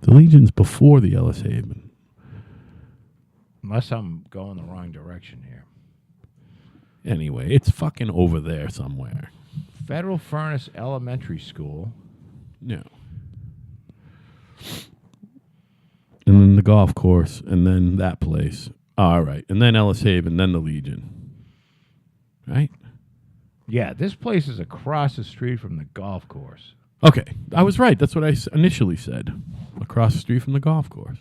The Legion's before the Ellis Haven. Unless I'm going the wrong direction here. Anyway, it's fucking over there somewhere. Federal Furnace Elementary School. Yeah. And then the golf course, and then that place. All right. And then Ellis Haven, then the Legion. Right? Yeah, this place is across the street from the golf course. Okay. I was right. That's what I initially said. Across the street from the golf course.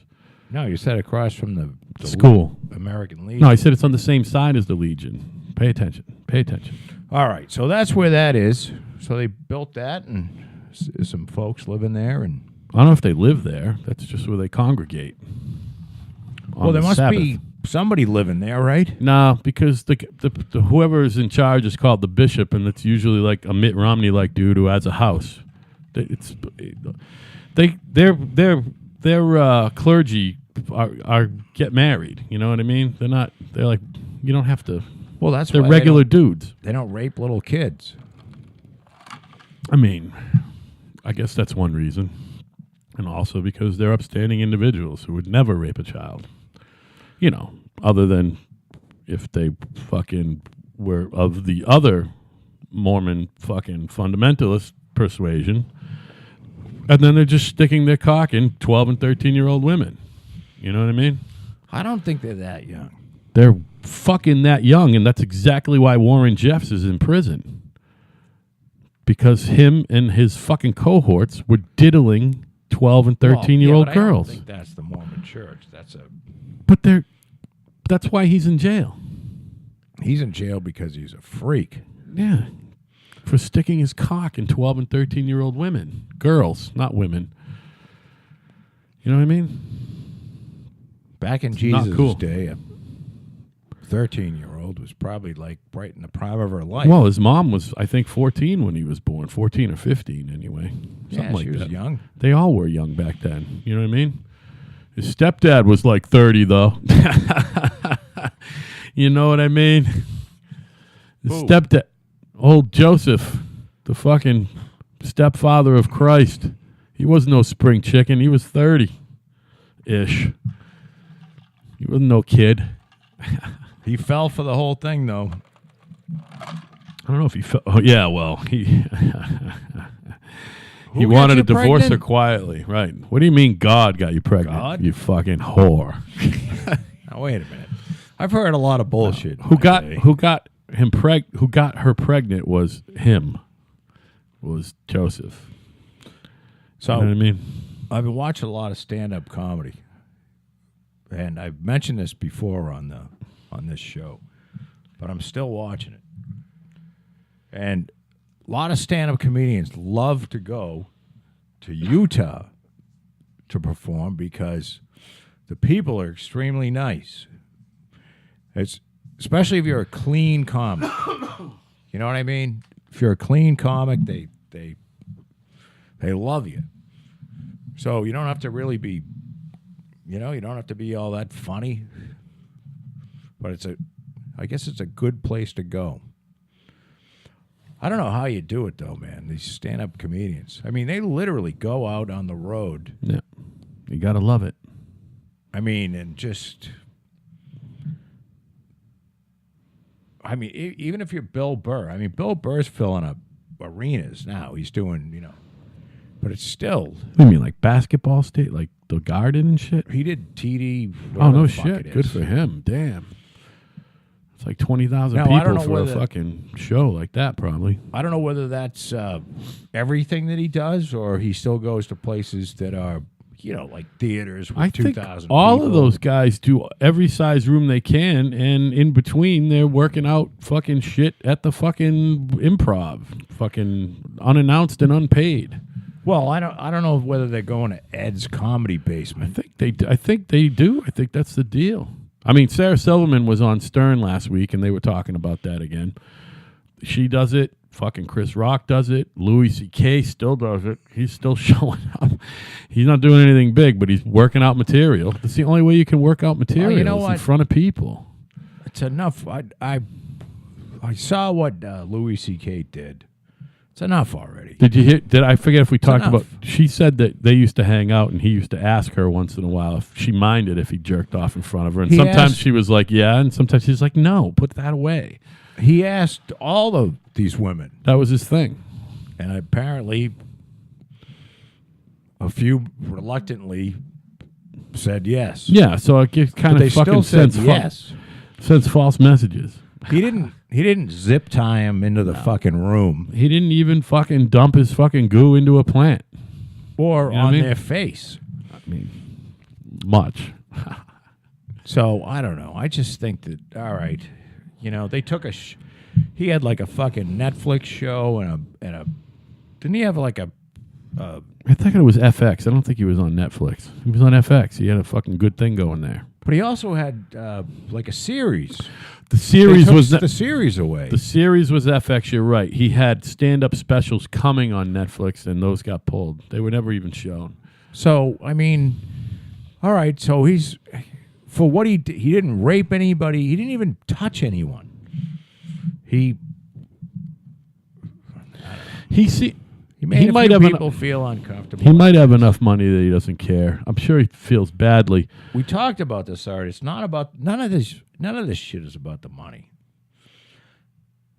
No, you said across from the school. American Legion. No, I said it's on the same side as the Legion. Pay attention. Pay attention. All right, so that's where that is. So they built that, and some folks living there. And I don't know if they live there. That's just where they congregate. Well, there must be somebody living there, right? No, because the whoever is in charge is called the bishop, and it's usually like a Mitt Romney like dude who has a house. Their clergy are get married. You know what I mean? They're like, you don't have to. Well, that's they're why regular dudes. They don't rape little kids. I mean, I guess that's one reason, and also because they're upstanding individuals who would never rape a child. You know, other than if they fucking were of the other Mormon fucking fundamentalist persuasion, and then they're just sticking their cock in 12 and 13-year-old women. You know what I mean? I don't think they're that young. They're fucking that young, and that's exactly why Warren Jeffs is in prison. Because him and his fucking cohorts were diddling 12 and 13-year-old girls. I don't think that's the Mormon Church. But that's why he's in jail. He's in jail because he's a freak. Yeah. For sticking his cock in 12 and 13-year-old women. Girls, not women. You know what I mean? Back in Jesus' day, a 13-year-old was probably like right in the prime of her life. Well, his mom was, I think, 14 when he was born. 14 or 15 anyway. Something like she was that. Young. They all were young back then. You know what I mean? His stepdad was like 30, though. You know what I mean? His stepdad, old Joseph, the fucking stepfather of Christ. He was no spring chicken. He was 30-ish. He wasn't no kid. He fell for the whole thing, though. I don't know if he fell. Oh, yeah, well, he Who wanted to got you divorce pregnant? her quietly. Right. What do you mean God got you pregnant? God? You fucking whore. Now, wait a minute. I've heard a lot of bullshit. Who got her pregnant was him. Was Joseph. So, You know what I mean? I've been watching a lot of stand-up comedy, and I've mentioned this before on this show, but I'm still watching it. And a lot of stand-up comedians love to go to Utah to perform because the people are extremely nice. It's especially if you're a clean comic. You know what I mean? If you're a clean comic, they love you. So you don't have to really be, you don't have to be all that funny. But I guess it's a good place to go. I don't know how you do it though, man. These stand-up comedians. I mean, they literally go out on the road. Yeah. You got to love it. I mean, and just, even if you're Bill Burr. I mean, Bill Burr's filling up arenas now. He's doing, but it's still. What do you mean, like basketball state, like the Garden and shit? He did TD. Oh, no shit. Good for him. Damn. It's like 20,000 Now, I don't people know for a whether- fucking show like that, probably. I don't know whether that's everything that he does, or he still goes to places that are, like theaters with I think 2,000 all people. of those guys do every size room they can, and in between they're working out fucking shit at the fucking Improv, fucking unannounced and unpaid. Well, I don't know whether they're going to Ed's Comedy Basement. I think they do. I think that's the deal. I mean, Sarah Silverman was on Stern last week, and they were talking about that again. She does it. Fucking Chris Rock does it. Louis C.K. still does it. He's still showing up. He's not doing anything big, but he's working out material. That's the only way you can work out material you know is in what? front of people. It's enough. I saw what Louis C.K. did. It's enough already. Did you hear? I forget if we talked about? enough. She said that they used to hang out, and he used to ask her once in a while if she minded if he jerked off in front of her. And He sometimes asked- she was like, "Yeah," and sometimes she's like, "No, put that away." he asked all of these women, That was his thing. and apparently a few reluctantly said yes. Yeah, so it gives kind But they of fucking still said sends, yes. sends false messages. He didn't zip tie him into the fucking room He didn't even fucking dump his fucking goo into a plant. or You know what on I mean? their face. I mean, much. So I don't know. I just think that all right, they took he had like a fucking Netflix show and a didn't he have like a I think it was FX. I don't think he was on Netflix. He was on FX. He had a fucking good thing going there. but he also had like a series. The series They took was the series away. the series was FX. You're right. He had stand-up specials coming on Netflix, and those got pulled. They were never even shown. So I mean, all right. So he's for what he didn't rape anybody. He didn't even touch anyone. He made a might few have people feel uncomfortable. He might have enough money that he doesn't care. I'm sure he feels badly. We talked about this already. It's not about none of this shit is about the money.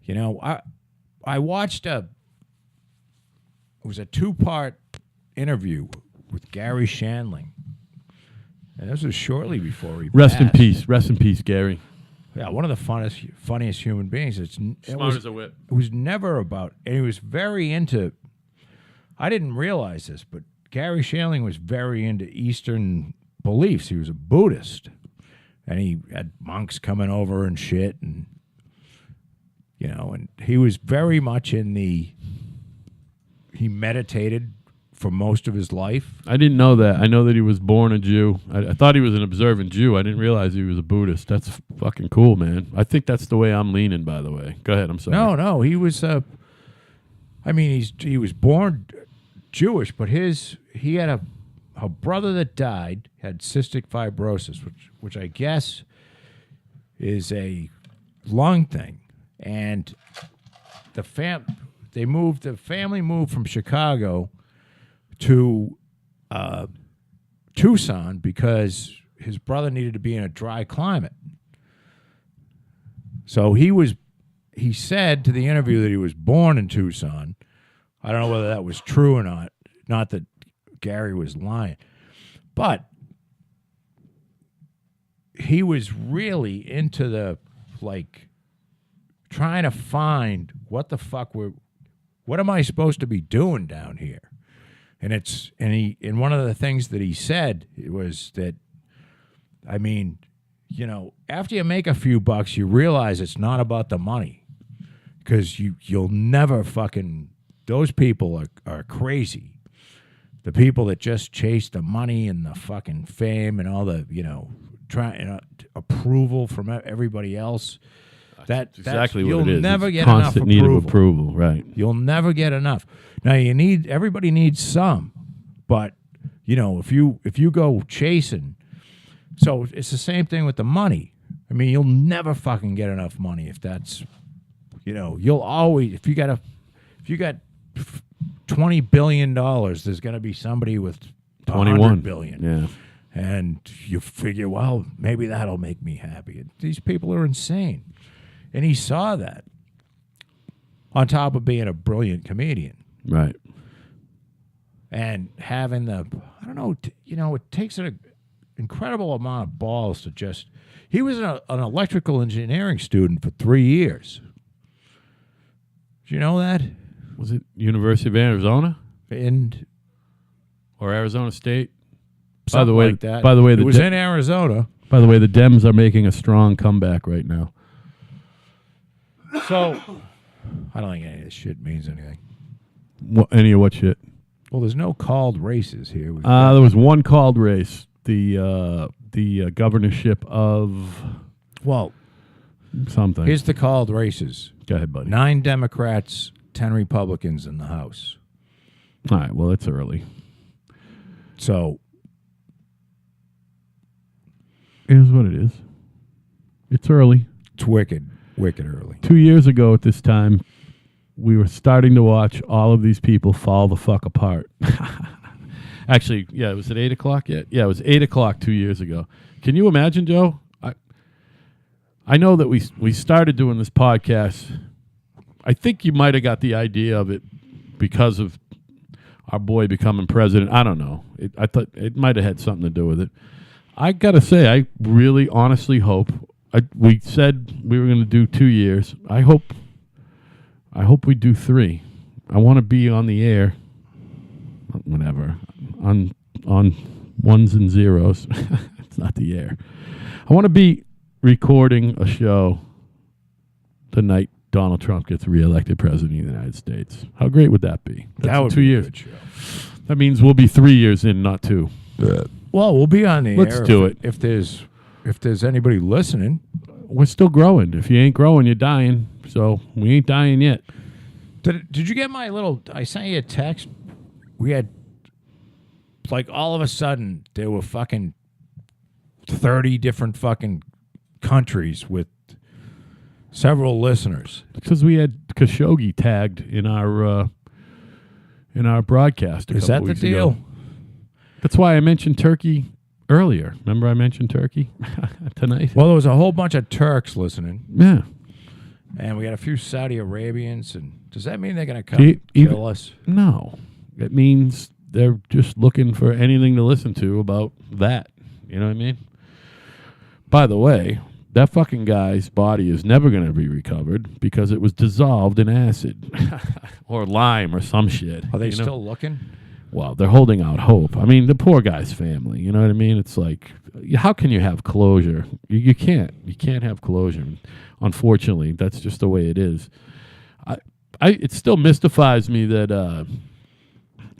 I watched it was a 2-part interview with Gary Shandling. And this was shortly before he Rest in passed. peace. Rest in peace, Gary. Yeah, one of the funniest human beings. It was a whip. It was never about, and he was very into, I didn't realize this, but Gary Shandling was very into Eastern beliefs. He was a Buddhist, and he had monks coming over and shit, and and he was very much he meditated for most of his life. I didn't know that. I know that he was born a Jew. I thought he was an observant Jew. I didn't realize he was a Buddhist. That's fucking cool, man. I think that's the way I'm leaning, by the way. Go ahead. I'm sorry. No, he was, he was born Jewish, but he had a brother that died, had cystic fibrosis, which I guess is a lung thing. And the family moved from Chicago to Tucson because his brother needed to be in a dry climate. So he said to the interview that he was born in Tucson. I don't know whether that was true or not. Not that Gary was lying. But he was really into the, trying to find what am I supposed to be doing down here? And one of the things that he said was that, after you make a few bucks, you realize it's not about the money, because you'll never fucking, those people are crazy. The people that just chase the money and the fucking fame and all the, approval from everybody else. That's exactly you'll what it is. Never It's get constant enough need of approval, right? You'll never get enough. Now everybody needs some, but if you go chasing, so it's the same thing with the money. You'll never fucking get enough money if that's, you'll always, if you got $20 billion, there's going to be somebody with 21 $100 billion. Yeah. And you figure, well, maybe that'll make me happy. And these people are insane. And he saw that, on top of being a brilliant comedian. Right. And having it takes an incredible amount of balls to just, he was an electrical engineering student for 3 years. Did you know that? Was it University of Arizona And or Arizona State? something By the way, like that. by the way, it was in Arizona. By the way, the Dems are making a strong comeback right now. So I don't think any of this shit means anything. Any of what shit? Well, there's no called races here. There was one called race, the governorship of something. Here's the called races. Go ahead, buddy. 9 Democrats, 10 Republicans in the House. All right, well, it's early. So Here's what it is. It's early. it's wicked early. 2 years ago at this time, we were starting to watch all of these people fall the fuck apart. Actually, yeah, was it 8 o'clock yet? Yeah, it was 8 o'clock 2 years ago. Can you imagine, Joe? I know that we started doing this podcast. I think you might have got the idea of it because of our boy becoming president. I don't know. I thought it might have had something to do with it. I got to say, I really honestly hope. We said we were going to do 2 years. I hope we do 3. I want to be on the air, whatever, on ones and zeros. It's not the air. I want to be recording a show the night Donald Trump gets reelected president of the United States. How great would that be? That would 2 be years. a good show. That means we'll be 3 years in, not 2. Well, we'll be on the Let's air. do it. If there's anybody listening. We're still growing. If you ain't growing, you're dying. So we ain't dying yet. Did you get my little? I sent you a text. We had like all of a sudden there were fucking 30 different fucking countries with several listeners. Because we had Khashoggi tagged in our broadcast. Is that the deal? Ago. That's why I mentioned Turkey earlier. Remember I mentioned Turkey tonight? Well, there was a whole bunch of Turks listening. Yeah. And we got a few Saudi Arabians. And does that mean they're going to come kill us? No. It means they're just looking for anything to listen to about that. You know what I mean? By the way, that fucking guy's body is never going to be recovered because it was dissolved in acid or lime or some shit. Are they still looking? Well, they're holding out hope. I mean, the poor guy's family, you know what I mean? It's like, how can you have closure? You can't. You can't have closure. Unfortunately, that's just the way it is. It still mystifies me that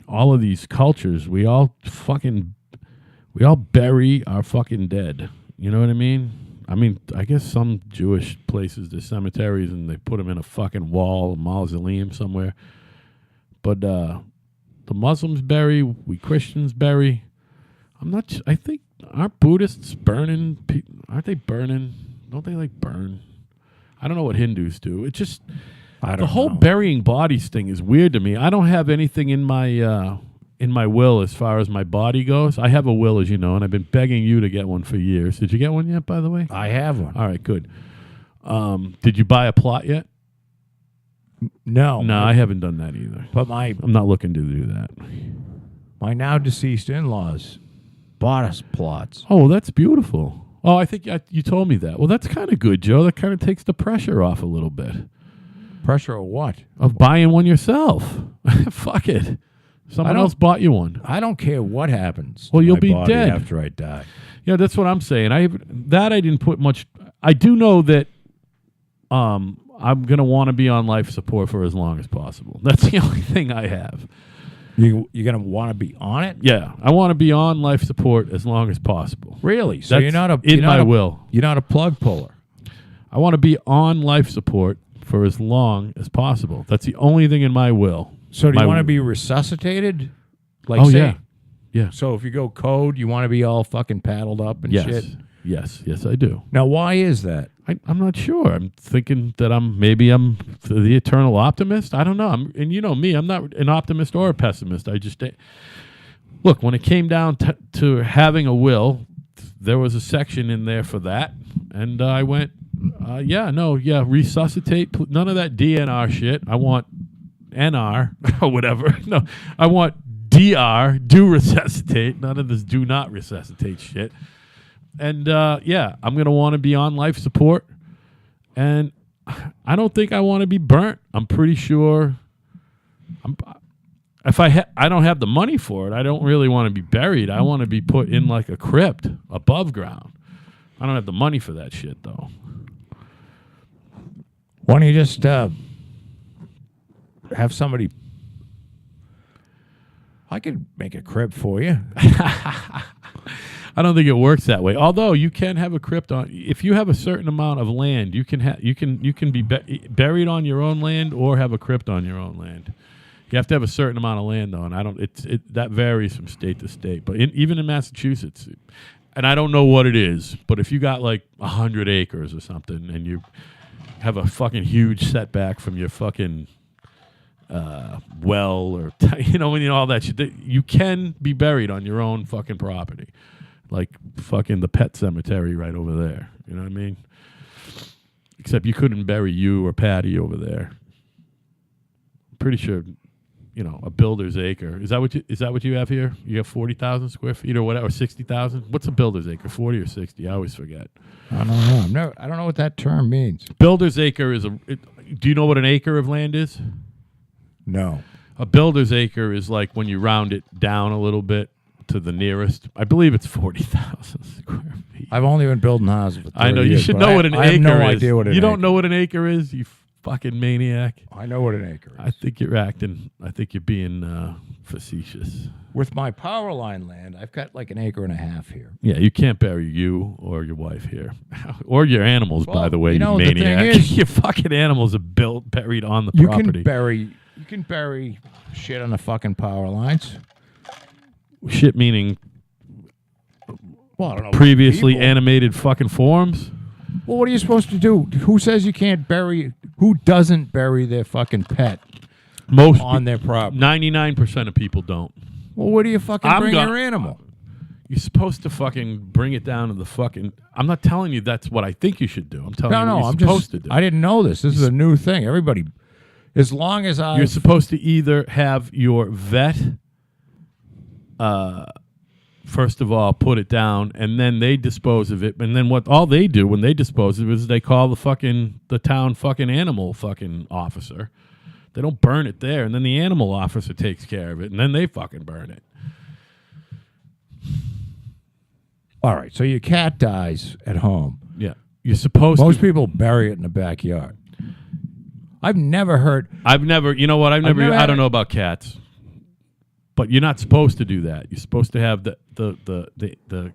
all of these cultures, we all bury our fucking dead. You know what I mean? I mean, I guess some Jewish places, there's cemeteries, and they put them in a fucking wall, a mausoleum somewhere. But the Muslims bury, we Christians bury. I think, aren't Buddhists burning? Aren't they burning? Don't they, like, burn? I don't know what Hindus do. It just, the whole burying bodies thing is weird to me. I don't have anything in my will as far as my body goes. I have a will, as you know, and I've been begging you to get one for years. Did you get one yet, by the way? I have one. All right, good. Did you buy a plot yet? No. No, I haven't done that either. But I'm not looking to do that. My now deceased in-laws bought us plots. Oh, well, that's beautiful. Oh, I think you told me that. Well, that's kind of good, Joe. That kind of takes the pressure off a little bit. Pressure of what? Of buying one yourself. Fuck it. Someone else bought you one. I don't care what happens. Well, to you'll my be body dead after I die. Yeah, that's what I'm saying. I didn't put much. I do know that I'm gonna want to be on life support for as long as possible. That's the only thing I have. You're gonna want to be on it? Yeah, I want to be on life support as long as possible. Really? So That's you're not in my will. You're not a plug puller. I want to be on life support for as long as possible. That's the only thing in my will. So do you want to be resuscitated? Like, oh, say, yeah. So if you go code, you want to be all fucking paddled up and shit? Yes, I do. Now, why is that? I'm not sure. I'm thinking that I'm the eternal optimist. I don't know. And you know me, I'm not an optimist or a pessimist. I just look, when it came down to having a will, there was a section in there for that, and I went, resuscitate. None of that DNR shit. I want NR or whatever. No, I want DR, do resuscitate. None of this do not resuscitate shit. And, I'm going to want to be on life support. And I don't think I want to be burnt. I'm pretty sure. I don't have the money for it, I don't really want to be buried. I want to be put in like a crypt above ground. I don't have the money for that shit, though. Why don't you just have somebody... I could make a crib for you. I don't think it works that way. Although you can have a crypt on, if you have a certain amount of land, you can be buried on your own land or have a crypt on your own land. You have to have a certain amount of land though, and that varies from state to state. But even in Massachusetts, and I don't know what it is, but if you got like 100 acres or something, and you have a fucking huge setback from your fucking well or all that shit, you can be buried on your own fucking property. Like fucking the pet cemetery right over there. You know what I mean? Except you couldn't bury you or Patty over there. I'm pretty sure, a builder's acre. Is that what you have here? You have 40,000 square feet or whatever, or 60,000? What's a builder's acre? 40 or 60? I always forget. I don't know. I don't know what that term means. Builder's acre is do you know what an acre of land is? No. A builder's acre is like when you round it down a little bit to the nearest. I believe it's 40,000 square feet. I've only been building houses for 30 I know. You years, should but know what an acre is. I have no idea what an You acre don't know what an acre is, you fucking maniac. I know what an acre is. I think you're being facetious. With my power line land, I've got like an acre and a half here. Yeah, you can't bury you or your wife here. Or your animals, by Well, the way, you the maniac. thing is- Your fucking animals are buried on the You property. can bury shit on the fucking power lines. Shit meaning Well, I don't know. previously people. animated fucking forms? Well, what are you supposed to do? Who says you can't bury? Who doesn't bury their fucking pet Most on their property? 99% of people don't. Well, where do you fucking I'm bring gonna- your animal? You're supposed to fucking bring it down to the fucking... I'm not telling you that's what I think you should do. I'm telling you what you're I'm supposed just. to do. I didn't know this. This is a new thing. Everybody, as long as I. You're supposed to either have your vet, first of all, put it down, and then they dispose of it. And then all they do when they dispose of it is they call the town fucking animal fucking officer. They don't burn it there, and then the animal officer takes care of it, and then they fucking burn it. All right. So your cat dies at home. Yeah, you're supposed Most to. people bury it in the backyard. I've never heard. You know what? I never had don't it. know about cats, but you're not supposed to do that. You're supposed to have the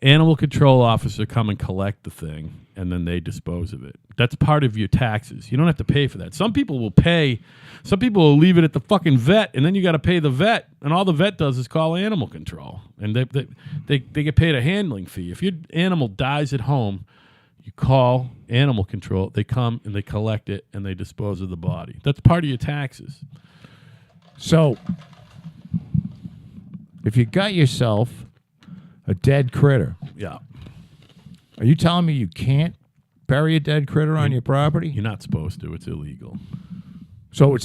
animal control officer come and collect the thing, and then they dispose of it. That's part of your taxes. You don't have to pay for that. Some people will pay. Some people will leave it at the fucking vet, and then you got to pay the vet, and all the vet does is call animal control, and they get paid a handling fee. If your animal dies at home, you call animal control. They come and they collect it, and they dispose of the body. That's part of your taxes. So, if you got yourself a dead critter, Yeah. are you telling me you can't bury a dead critter on your property? You're not supposed to. It's illegal. So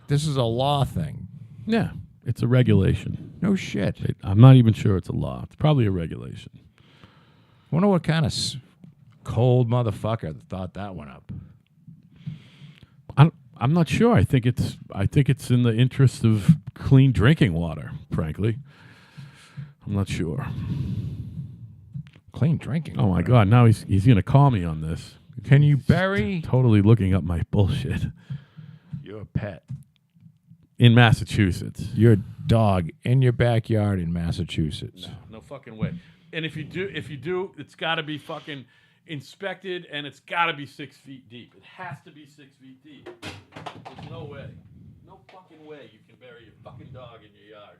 this is a law thing. Yeah. It's a regulation. No shit. I'm not even sure it's a law. It's probably a regulation. Wonder what kind of cold motherfucker thought that one up. I'm not sure. I think it's in the interest of clean drinking water, frankly. I'm not sure. Clean drinking. Oh my water. God! Now he's going to call me on this. Can you bury Totally looking up my bullshit. your pet, In Massachusetts. your dog, in your backyard in Massachusetts? No fucking way. And if you do, it's got to be fucking inspected, and it's got to be 6 feet deep. It has to be 6 feet deep. There's no way. No fucking way you can bury a fucking dog in your yard.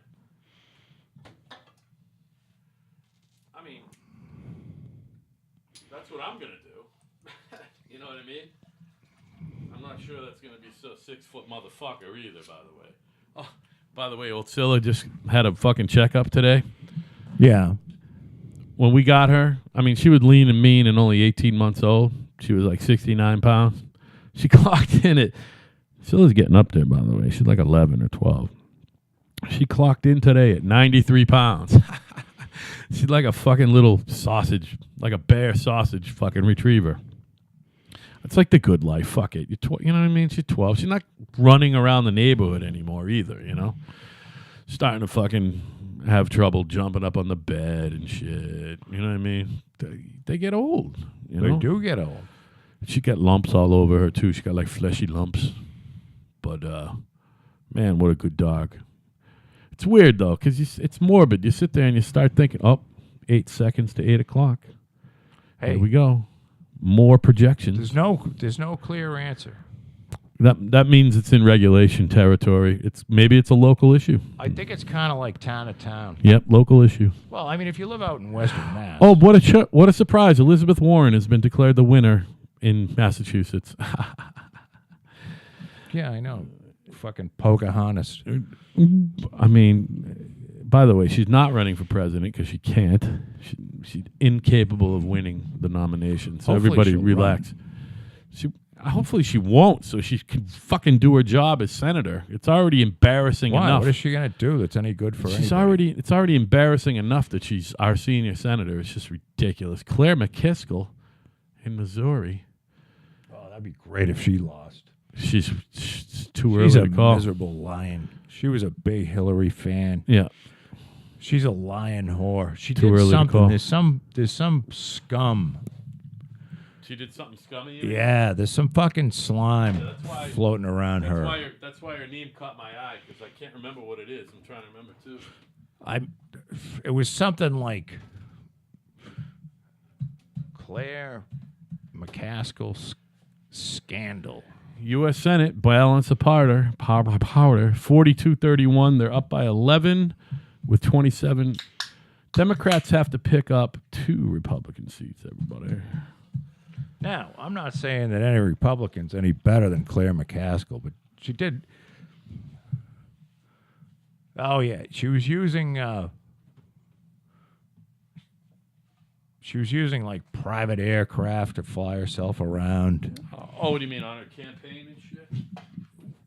I mean, that's what I'm going to do. You know what I mean? I'm not sure that's going to be so 6-foot motherfucker either, by the way. Oh, by the way, old Scylla just had a fucking checkup today. Yeah. When we got her, I mean, she was lean and mean and only 18 months old. She was like 69 pounds. She clocked in at, Scylla's getting up there, by the way. She's like 11 or 12. She clocked in today at 93 pounds. She's like a fucking little sausage, like a bear sausage fucking retriever. It's like the good life. Fuck it. You know what I mean? She's 12. She's not running around the neighborhood anymore either, you know? Starting to fucking have trouble jumping up on the bed and shit. You know what I mean? They get old. You know? They do get old. She got lumps all over her, too. She got like fleshy lumps. But, man, what a good dog. It's weird, though, because it's morbid. You sit there and you start thinking, 8 seconds to 8 o'clock. Hey, Here we go. More projections. there's no clear answer. That means it's in regulation territory. Maybe it's a local issue. I think it's kind of like town to town. Yep, local issue. Well, I mean, if you live out in Western Mass. Oh, what a surprise. Elizabeth Warren has been declared the winner in Massachusetts. Yeah, I know. Fucking Pocahontas. I mean, by the way, she's not running for president because she can't. She's incapable of winning the nomination. So Hopefully everybody she'll relax. Hopefully she won't, so she can fucking do her job as senator. It's already embarrassing Why? enough. What is she going to do that's any good for It's anybody? already embarrassing enough that she's our senior senator. It's just ridiculous. Claire McCaskill in Missouri. Oh, that'd be great if she lost. She's too She's early a to call. miserable lion. She was a big Hillary fan. Yeah. She's a lion whore. She Too did early to call. something. There's some scum. She did something scummy. Yeah, there's some fucking slime that's why- floating around her. That's why her name caught my eye, because I can't remember what it is. I'm trying to remember, too. It was something like Claire McCaskill scandal. U.S. Senate, balance of powder, 42-31. They're up by 11 with 27. Democrats have to pick up 2 Republican seats, everybody. Now, I'm not saying that any Republican's any better than Claire McCaskill, but she did. Oh yeah, she was using like private aircraft to fly herself around. Oh, what do you mean, on her campaign and shit?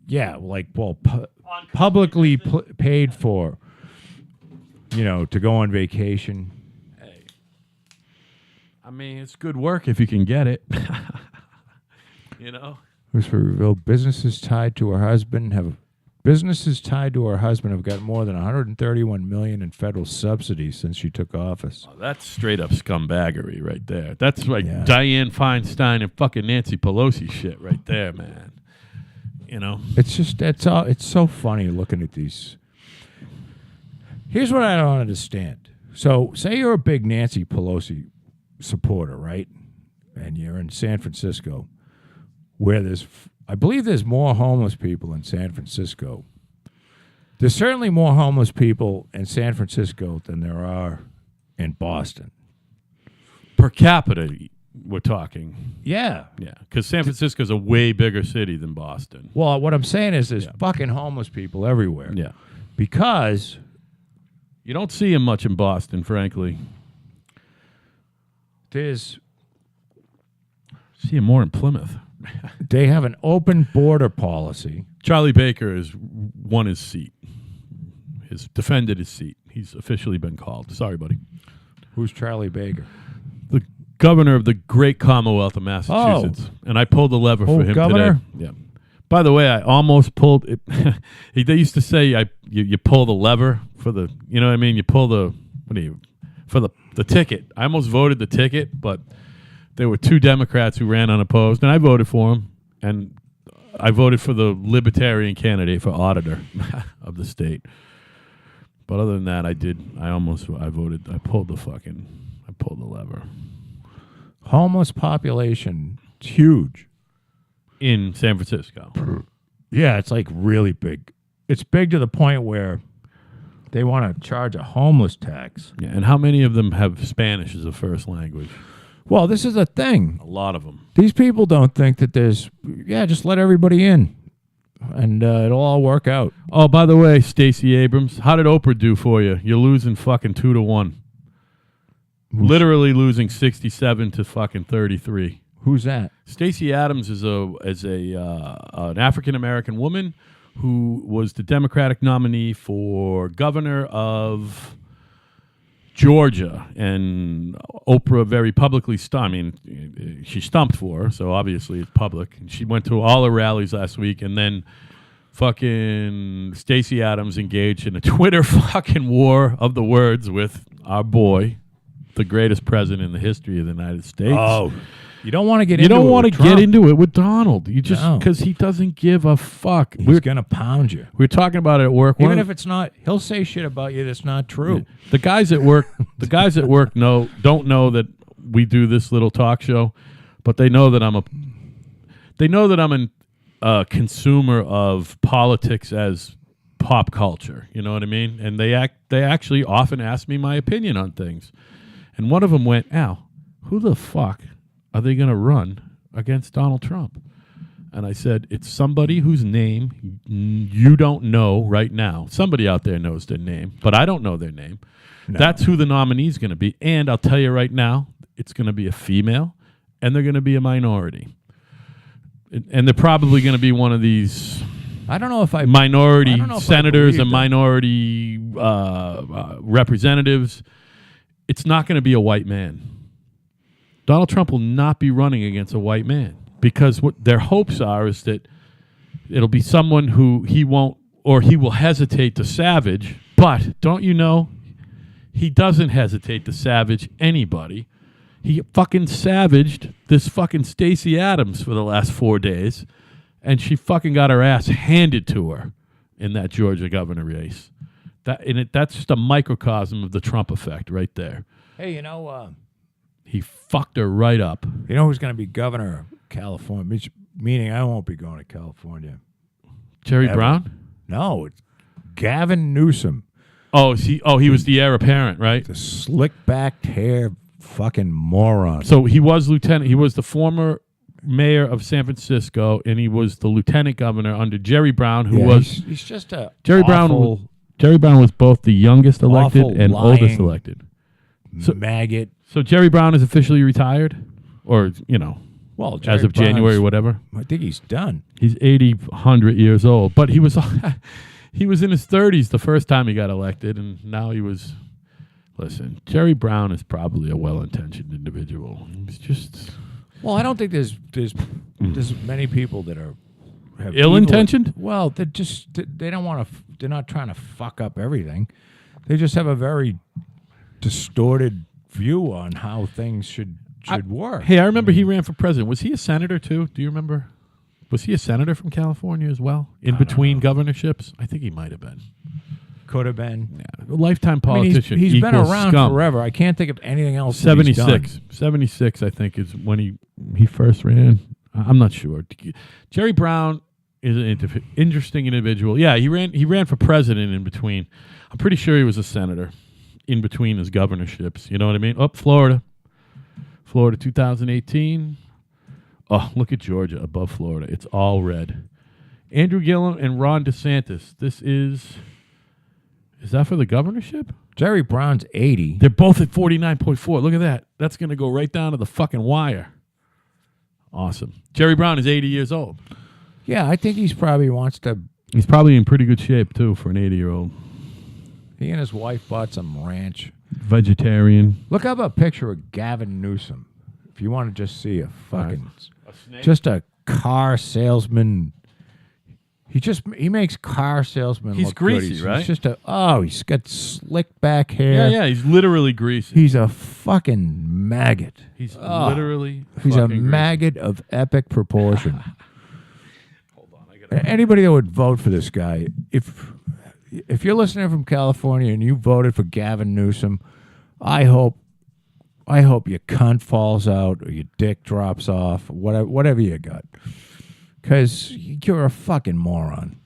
Yeah, like publicly paid for. To go on vacation. Hey, I mean, it's good work if you can get it. Who's for reveal businesses tied to her husband have gotten more than $131 million in federal subsidies since she took office. Oh, that's straight up scumbaggery right there. That's like Yeah. Dianne Feinstein and fucking Nancy Pelosi shit right there, man. It's so funny looking at these. Here's what I don't understand. So, say you're a big Nancy Pelosi supporter, right? And you're in San Francisco, where I believe there's more homeless people in San Francisco. There's certainly more homeless people in San Francisco than there are in Boston. Per capita, we're talking. Yeah. Yeah, because San Francisco's a way bigger city than Boston. Well, what I'm saying is there's fucking homeless people everywhere. Yeah. Because You don't see him much in Boston, frankly. see him more in Plymouth. They have an open border policy. Charlie Baker has won his seat. Has defended his seat. He's officially been called. Sorry, buddy. Who's Charlie Baker? The governor of the great Commonwealth of Massachusetts. And I pulled the lever for him governor? today. Yeah. By the way, I almost pulled it. They used to say you pull the lever for the, you know what I mean? You pull the, for the ticket. I almost voted the ticket, but there were 2 Democrats who ran unopposed, and I voted for them. And I voted for the Libertarian candidate for auditor of the state. But other than that, I pulled the lever. Homeless population. It's huge. In San Francisco. Yeah, it's like really big. It's big to the point where they want to charge a homeless tax. Yeah, and how many of them have Spanish as a first language? Well, this is the thing. A lot of them. These people don't think that just let everybody in, and it'll all work out. Oh, by the way, Stacey Abrams, how did Oprah do for you? You're losing fucking 2-1. Literally losing 67 to fucking 33. Who's that? Stacey Adams is an African American woman who was the Democratic nominee for governor of Georgia, and Oprah very publicly she stumped for her, so obviously it's public. And she went to all her rallies last week, and then fucking Stacey Adams engaged in a Twitter fucking war of the words with our boy, the greatest president in the history of the United States. Oh, you don't want to get into it with Donald. You just because he doesn't give a fuck. He's gonna pound you. We're talking about it at work. Even if it's not, he'll say shit about you that's not true. Yeah. The guys at work don't know that we do this little talk show, but they know that I'm a consumer of politics as pop culture. You know what I mean? And they actually often ask me my opinion on things. And one of them went, "Al, who the fuck are they going to run against Donald Trump?" And I said, it's somebody whose name you don't know right now. Somebody out there knows their name, but I don't know their name. No. That's who the nominee is going to be. And I'll tell you right now, it's going to be a female, and they're going to be a minority. And they're probably going to be one of these I don't know if I minority I don't know if I senators believe and that. minority representatives. It's not going to be a white man. Donald Trump will not be running against a white man because what their hopes are is that it'll be someone who he won't or he will hesitate to savage. But don't you know, he doesn't hesitate to savage anybody. He fucking savaged this fucking Stacey Adams for the last 4 days, and she fucking got her ass handed to her in that Georgia governor race. That's just a microcosm of the Trump effect right there. Hey, He fucked her right up. you know who's going to be governor of California? Meaning I won't be going to California. Jerry Ever. Brown? No, it's Gavin Newsom. Oh, he was the heir apparent, right? The slick-backed hair fucking moron. So he was lieutenant. He was the former mayor of San Francisco, and he was the lieutenant governor under Jerry Brown, who was he's just a Jerry awful, Brown was both the youngest elected awful, and lying oldest elected. So- maggot. So Jerry Brown is officially retired, or Well, as Jerry of January, Brown's- whatever. I think he's done. He's 80, 100 years old, but he was he was in his 30s the first time he got elected, and now he was. Listen, Jerry Brown is probably a well-intentioned individual. He's just Well, I don't think there's many people that have ill-intentioned. evil- Well, they don't want to. They're not trying to fuck up everything. They just have a very distorted view on how things should work. Hey, I remember he ran for president. Was he a senator too? Do you remember? Was he a senator from California as well? In between governorships? I think he might have been. Could have been. Yeah, a lifetime I mean, politician. he's been equals around scum. forever. I can't think of anything else. that he's done. 76, I think, is when he first ran. I'm not sure. Jerry Brown is an interesting individual. Yeah, he ran for president in between. I'm pretty sure he was a senator in between his governorships. You know what I mean? Oh, Florida 2018. Oh, look at Georgia above Florida. It's all red. Andrew Gillum and Ron DeSantis. This is that for the governorship? Jerry Brown's 80. They're both at 49.4. Look at that. That's going to go right down to the fucking wire. Awesome. Jerry Brown is 80 years old. Yeah, I think he's probably wants to. He's probably in pretty good shape, too, for an 80-year-old. He and his wife bought some ranch. Vegetarian. Look up a picture of Gavin Newsom. If you want to just see a fucking, A snake? just a car salesman. He makes car salesmen He's look greasy, good. He's right? just he's got slick back hair. Yeah, he's literally greasy. He's a fucking maggot. He's literally He's a fucking greasy. maggot of epic proportion. Hold on, I gotta... Anybody that would vote for this guy, if you're listening from California and you voted for Gavin Newsom, I hope your cunt falls out or your dick drops off, whatever you got. Because you're a fucking moron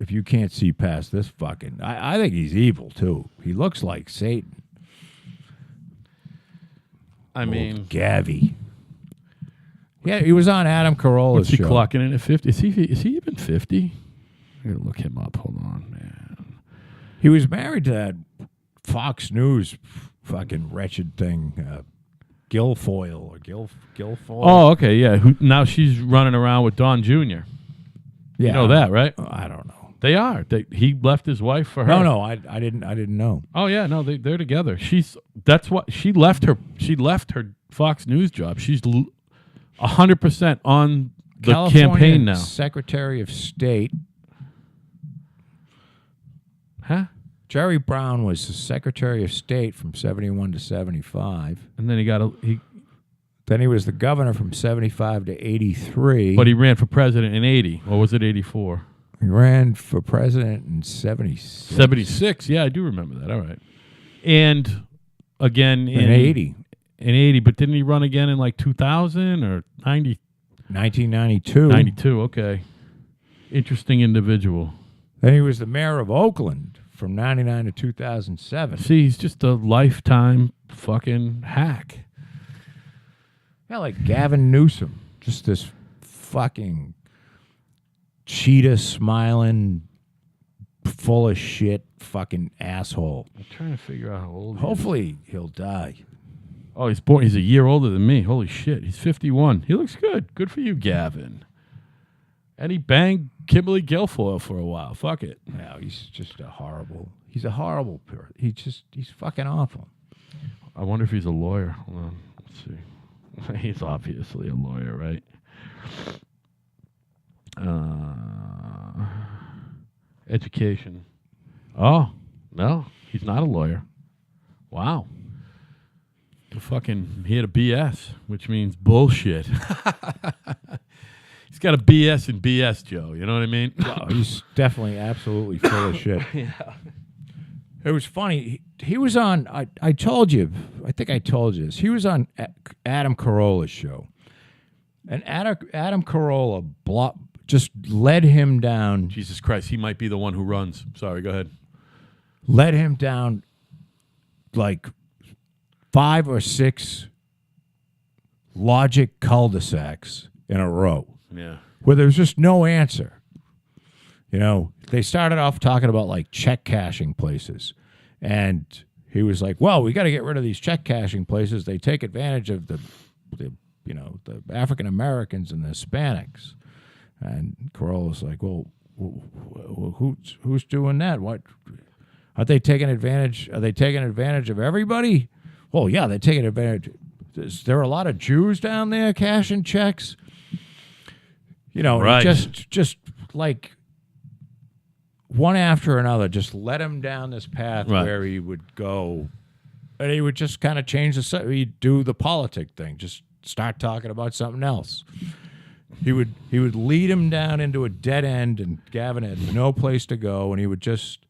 if you can't see past this fucking... I think he's evil, too. He looks like Satan. I mean... Old Gavi. Yeah, he was on Adam Carolla's What's he show. clocking in at 50? Is he even 50? I gotta look him up. Hold on, man. He was married to that Fox News fucking wretched thing, Guilfoyle or Guilfoyle. Oh, okay, yeah. Now she's running around with Don Jr. yeah. You know that, right? I don't know. They are. He left his wife for her. No, I didn't know. Oh yeah, no, they're together. That's what she left her Fox News job. She's 100% on the California campaign now. Secretary of State. Huh? Jerry Brown was the Secretary of State from 71 to 75. And then Then he was the governor from 75 to 83. but he ran for president in 80, or was it 84? He ran for president in 76. 76. Yeah, I do remember that. All right. And again In 80. In 80, but didn't he run again in like 2000 or 90? 1992. 92, okay. Interesting individual. Then he was the mayor of Oakland from 99 to 2007. See, he's just a lifetime fucking hack. Yeah, like Gavin Newsom. Just this fucking cheetah smiling, full of shit fucking asshole. I'm trying to figure out how old he is. Hopefully he'll die. Oh, he's a year older than me. Holy shit. He's 51. He looks good. Good for you, Gavin. And he banged Kimberly Guilfoyle for a while. Fuck it. No, he's a horrible person. He's fucking awful. I wonder if he's a lawyer. Hold on. Let's see. He's obviously a lawyer, right? Education. Oh, no. He's not a lawyer. Wow. He had a BS, which means bullshit. He's got a BS and BS, Joe. You know what I mean? Oh, he's definitely absolutely full of shit. Yeah. It was funny. He was on, I told you, I think I told you this. He was on Adam Carolla's show. And Adam Carolla just led him down. Jesus Christ, he might be the one who runs. Sorry, go ahead. Led him down like 5 or 6 logic cul-de-sacs in a row. Yeah. Where there's just no answer. You know, they started off talking about like check cashing places. And he was like, well, we got to get rid of these check cashing places. They take advantage of the African Americans and the Hispanics. And Carolla's like, well, who's doing that? What are they taking advantage? Are they taking advantage of everybody? Well, yeah, they're taking advantage. Is there a lot of Jews down there cashing checks? You know, right. just like one after another, just let him down this path where he would go, and he would just kind of change he'd do the politic thing, just start talking about something else. He would lead him down into a dead end, and Gavin had no place to go, and he would just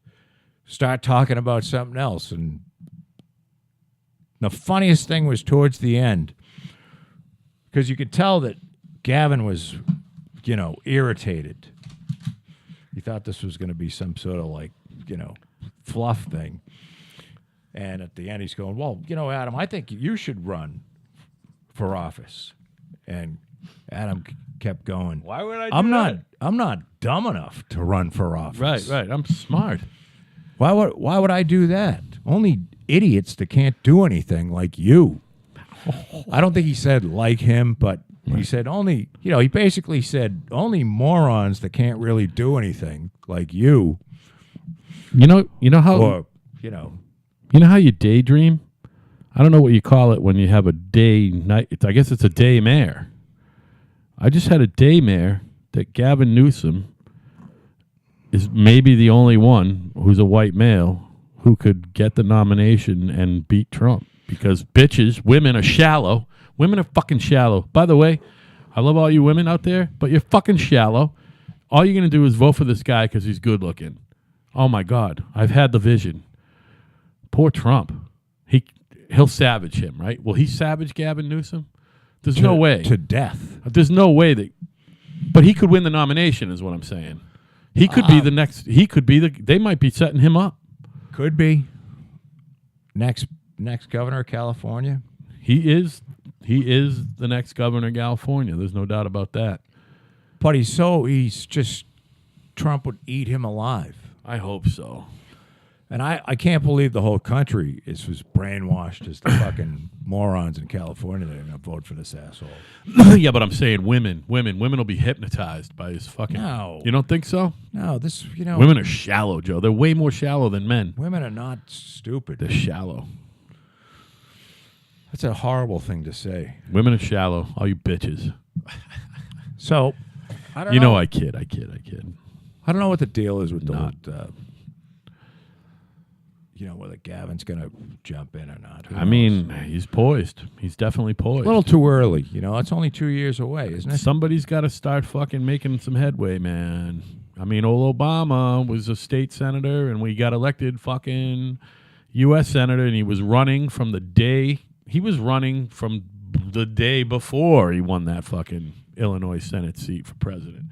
start talking about something else. And the funniest thing was towards the end, because you could tell that Gavin was, irritated. He thought this was going to be some sort of like, fluff thing. And at the end, he's going, well, Adam, I think you should run for office. And Adam kept going, why would I do that? I'm not dumb enough to run for office. Right. I'm smart. Why would I do that? Only idiots that can't do anything like you. I don't think he said like him, but he said only, he basically said only morons that can't really do anything like you. You know how Or, you know how you daydream? I don't know what you call it when you have a day night. I guess it's a daymare. I just had a daymare that Gavin Newsome is maybe the only one who's a white male who could get the nomination and beat Trump, because women are shallow. Women are fucking shallow. By the way, I love all you women out there, but you're fucking shallow. All you're going to do is vote for this guy because he's good looking. Oh, my God. I've had the vision. Poor Trump. He'll savage him, right? Will he savage Gavin Newsom? There's no way. To death. There's no way that... But he could win the nomination is what I'm saying. He could be the next... They might be setting him up. Could be. Next governor of California. He is the next governor of California. There's no doubt about that. But Trump would eat him alive. I hope so. And I can't believe the whole country was brainwashed as the fucking morons in California that are going to vote for this asshole. Yeah, but I'm saying women will be hypnotized by his fucking... No. You don't think so? No, Women are shallow, Joe. They're way more shallow than men. Women are not stupid. They're shallow. That's a horrible thing to say. Women are shallow. All you bitches. So, I don't know. I kid. I don't know what the deal is with whether Gavin's going to jump in or not. I mean, he's poised. He's definitely poised. A little too early. It's only 2 years away, isn't it? Somebody's got to start fucking making some headway, man. I mean, old Obama was a state senator, and we got elected fucking U.S. senator, and he was running from the day... He was running from the day before he won that fucking Illinois Senate seat for president.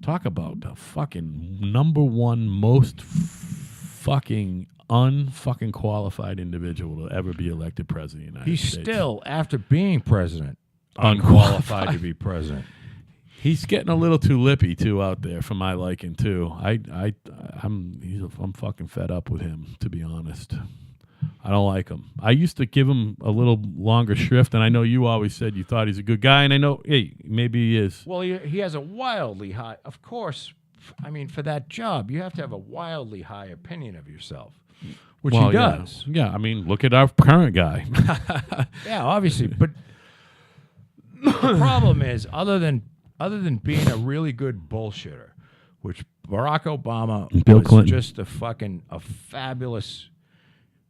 Talk about the fucking number one most fucking unfucking qualified individual to ever be elected president of the United States. He's still, after being president, unqualified to be president. He's getting a little too lippy too out there for my liking too. I'm fucking fed up with him, to be honest. I don't like him. I used to give him a little longer shrift, and I know you always said you thought he's a good guy, and I know, hey, maybe he is. Well, he has a wildly high, of course, I mean, for that job, you have to have a wildly high opinion of yourself, which he does. Yeah, I mean, look at our current guy. Yeah, obviously, but the problem is, other than being a really good bullshitter, which Barack Obama Bill was Clinton. just a fabulous.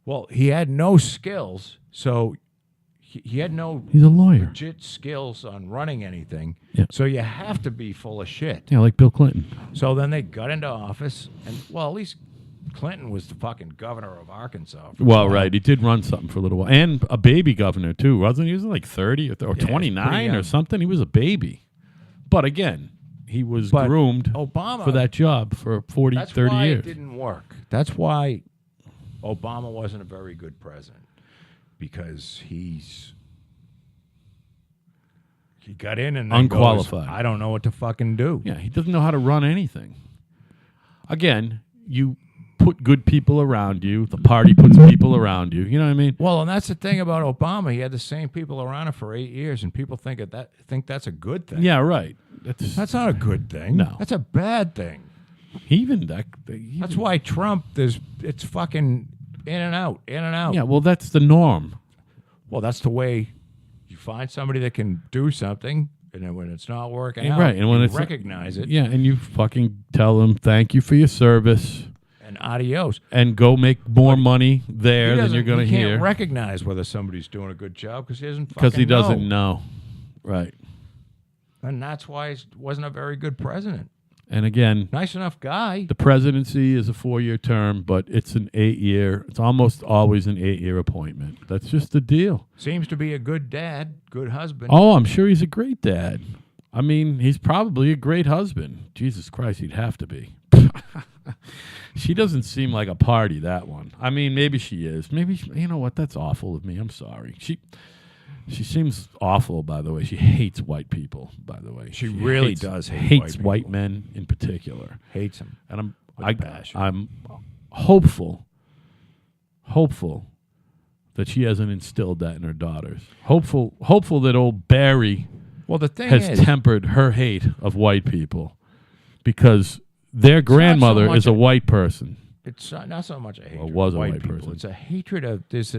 Well, he had no skills, so he had no He's a lawyer. legit skills on running anything. Yeah. So you have to be full of shit. Yeah, like Bill Clinton. So then they got into office, and well, at least Clinton was the fucking governor of Arkansas. for a Well, while. right. He did run something for a little while. And a baby governor, too, wasn't he? He was like 30 or he was 29 pretty or young. something. He was a baby. But again, he was But groomed Obama for that job for 40, That's 30 why years. it didn't work. That's why Obama wasn't a very good president, because he got in and then Unqualified. goes, I don't know what to fucking do. Yeah, he doesn't know how to run anything. Again, you put good people around you. The party puts people around you. You know what I mean? Well, and that's the thing about Obama. He had the same people around him for 8 years, and people think that's a good thing. Yeah, right. That's not a good thing. No. That's a bad thing. That's why Trump, it's fucking in and out, in and out. Yeah, well, that's the norm. Well, that's the way you find somebody that can do something, and then when it's not working out, Right, and when you it's recognize it, Yeah, and you fucking tell them thank you for your service and adios. and go make more money there than you're going to He can't hear recognize whether somebody's doing a good job because he doesn't fucking because he doesn't know. Right. And that's why he wasn't a very good president. And again, Nice enough guy. the presidency is a 4-year term, but it's an 8-year. It's almost always an 8-year appointment. That's just the deal. Seems to be a good dad, good husband. Oh, I'm sure he's a great dad. I mean, he's probably a great husband. Jesus Christ, he'd have to be. She doesn't seem like a party, that one. I mean, maybe she is. Maybe, you know what? That's awful of me. I'm sorry. She seems awful, by the way. She hates white people, by the way. She really hates- does hate hates white white people. men in particular. Hates him. And With passion. I'm hopeful that she hasn't instilled that in her daughters. Hopeful that old Barry Well, the thing has is, tempered her hate of white people because their not so grandmother much is a white person. it's not so much a hatred Well, was of a white white people. person. It's a hatred of these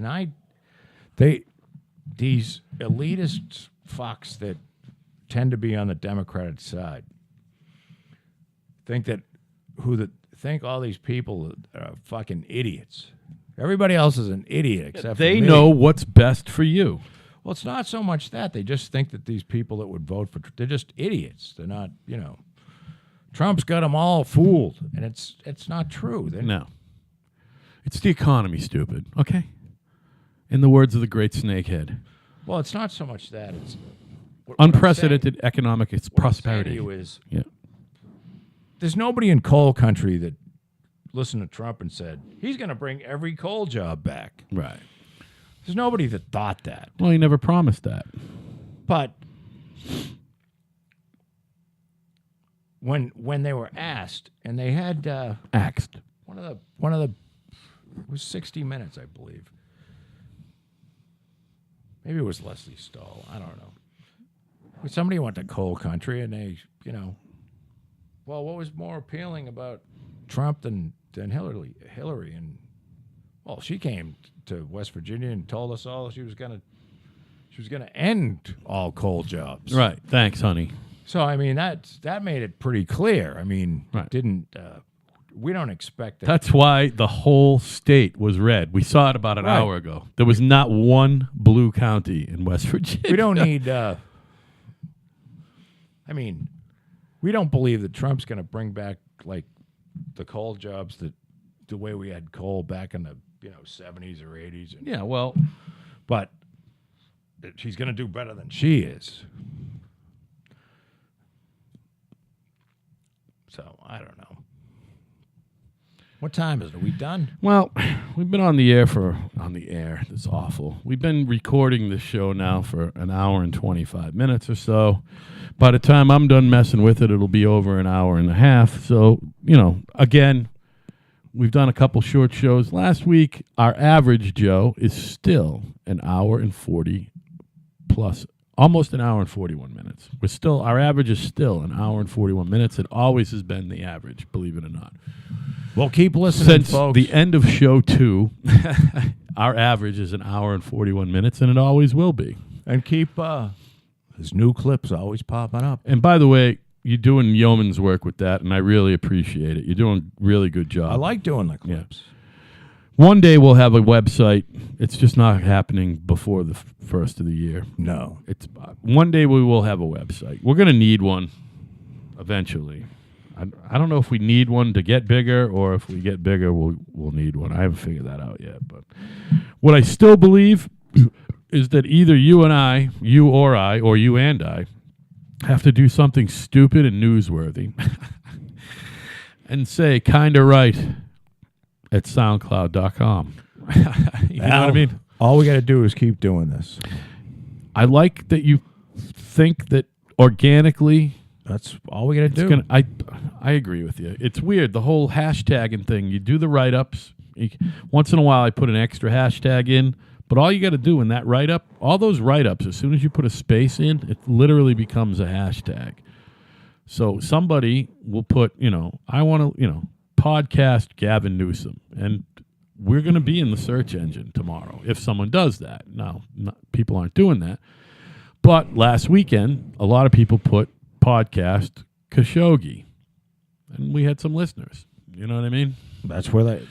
elitist fucks that tend to be on the Democratic side think all these people are fucking idiots. Everybody else is an idiot except They for me. know what's best for you. Well, it's not so much that. They just think that these people that would vote they're just idiots. They're not, Trump's got them all fooled, and it's not true. No. It's the economy, stupid. Okay? In the words of the great Snakehead. Well, it's not so much that. It's Unprecedented economic prosperity. What I'm saying to you is, Yeah. there's nobody in coal country that listened to Trump and said, he's going to bring every coal job back. Right. There's nobody that thought that. Well, he never promised that. But when they were asked, and they had Axed. one of the it was 60 Minutes, I believe. Maybe it was Leslie Stahl. I don't know. Somebody went to coal country, and they, well, what was more appealing about Trump than Hillary? And well, she came to West Virginia and told us all she was gonna end all coal jobs. Right. Thanks, honey. So I mean that made it pretty clear. I mean, Right. We don't expect that. That's why the whole state was red. We saw it about an Right. hour ago. There was not one blue county in West Virginia. We don't need. I mean, we don't believe that Trump's going to bring back like the coal jobs that the way we had coal back in the 70s or 80s. Yeah, well, But she's going to do better than she is. So I don't know. What time is it? Are we done? well, we've been on the air. That's awful. We've been recording this show now for an hour and 25 minutes or so. By the time I'm done messing with it, it'll be over an hour and a half. So, again, We've done a couple short shows. Last week, our average, Joe, is still an hour and 40 plus, almost an hour and 41 minutes. Our average is still an hour and 41 minutes. It always has been the average, believe it or not. Well, keep listening, Since folks. the end of show 2, our average is an hour and 41 minutes, and it always will be. And keep there's new clips always popping up. And by the way, you're doing yeoman's work with that, and I really appreciate it. You're doing a really good job. I like doing the clips. One day we'll have a website. It's just not happening before the first of the year. No. It's one day we will have a website. We're going to need one eventually. I don't know if we need one to get bigger, or if we get bigger, we'll need one. I haven't figured that out yet. But what I still believe is that either you and I, you or I, or you and I, have to do something stupid and newsworthy and say kinda right at SoundCloud.com. You know what I mean? All we got to do is keep doing this. I like that you think that organically. That's all we got to do. I agree with you. It's weird, the whole hashtagging thing. You do the write-ups. Once in a while, I put an extra hashtag in. But all you got to do in that write-up, all those write-ups, as soon as you put a space in, it literally becomes a hashtag. So somebody will put, I want to, podcast Gavin Newsome. And we're going to be in the search engine tomorrow if someone does that. Now, people aren't doing that. But last weekend, a lot of people put podcast Khashoggi. And we had some listeners. You know what I mean? That's where they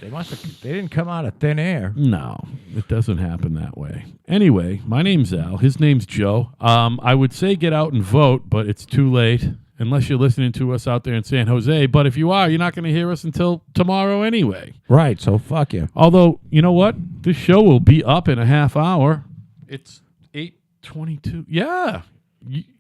didn't come out of thin air. No, it doesn't happen that way. Anyway, my name's Al. His name's Joe. I would say get out and vote, but it's too late unless you're listening to us out there in San Jose. But if you are, you're not going to hear us until tomorrow anyway. Right, so fuck you. Although, you know what? This show will be up in a half hour. It's 8:22. Yeah.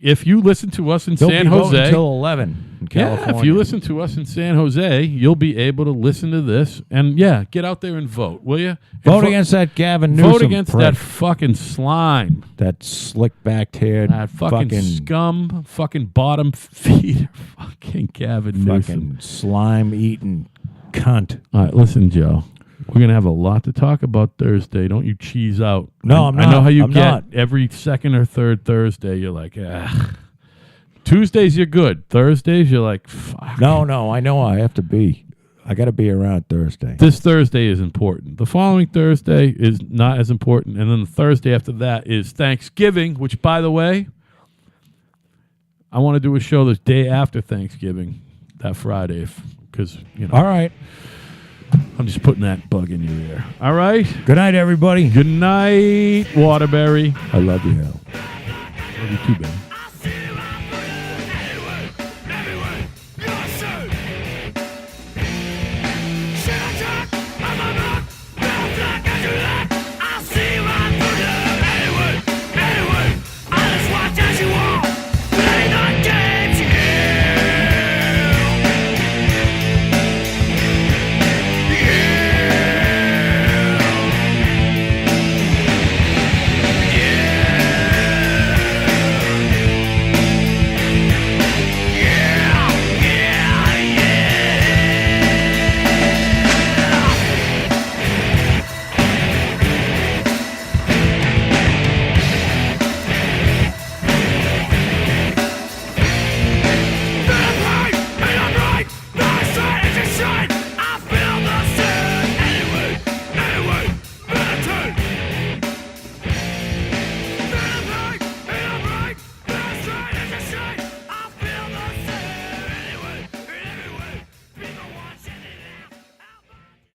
If you listen to us in San Jose until 11 in California. Yeah, if you listen to us in San Jose, you'll be able to listen to this and get out there and vote, will you? Vote against that Gavin Newsome. Vote against prick. that fucking slime, that slick-backed haired, that fucking scum, fucking bottom feeder, fucking Gavin Newsome, fucking slime-eating cunt. All right, listen, Joe. We're going to have a lot to talk about Thursday. Don't you cheese out. No, I'm not. I know how you get not. every second or third Thursday. You're like, Tuesdays, you're good. Thursdays, you're like, fuck. No, I know I have to be. I got to be around Thursday. This Thursday is important. The following Thursday is not as important. And then the Thursday after that is Thanksgiving, which, by the way, I want to do a show the day after Thanksgiving, that Friday, because, All right. I'm just putting that bug in your ear. All right? Good night, everybody. Good night, Waterbury. I love you, Al. Love you too, Ben.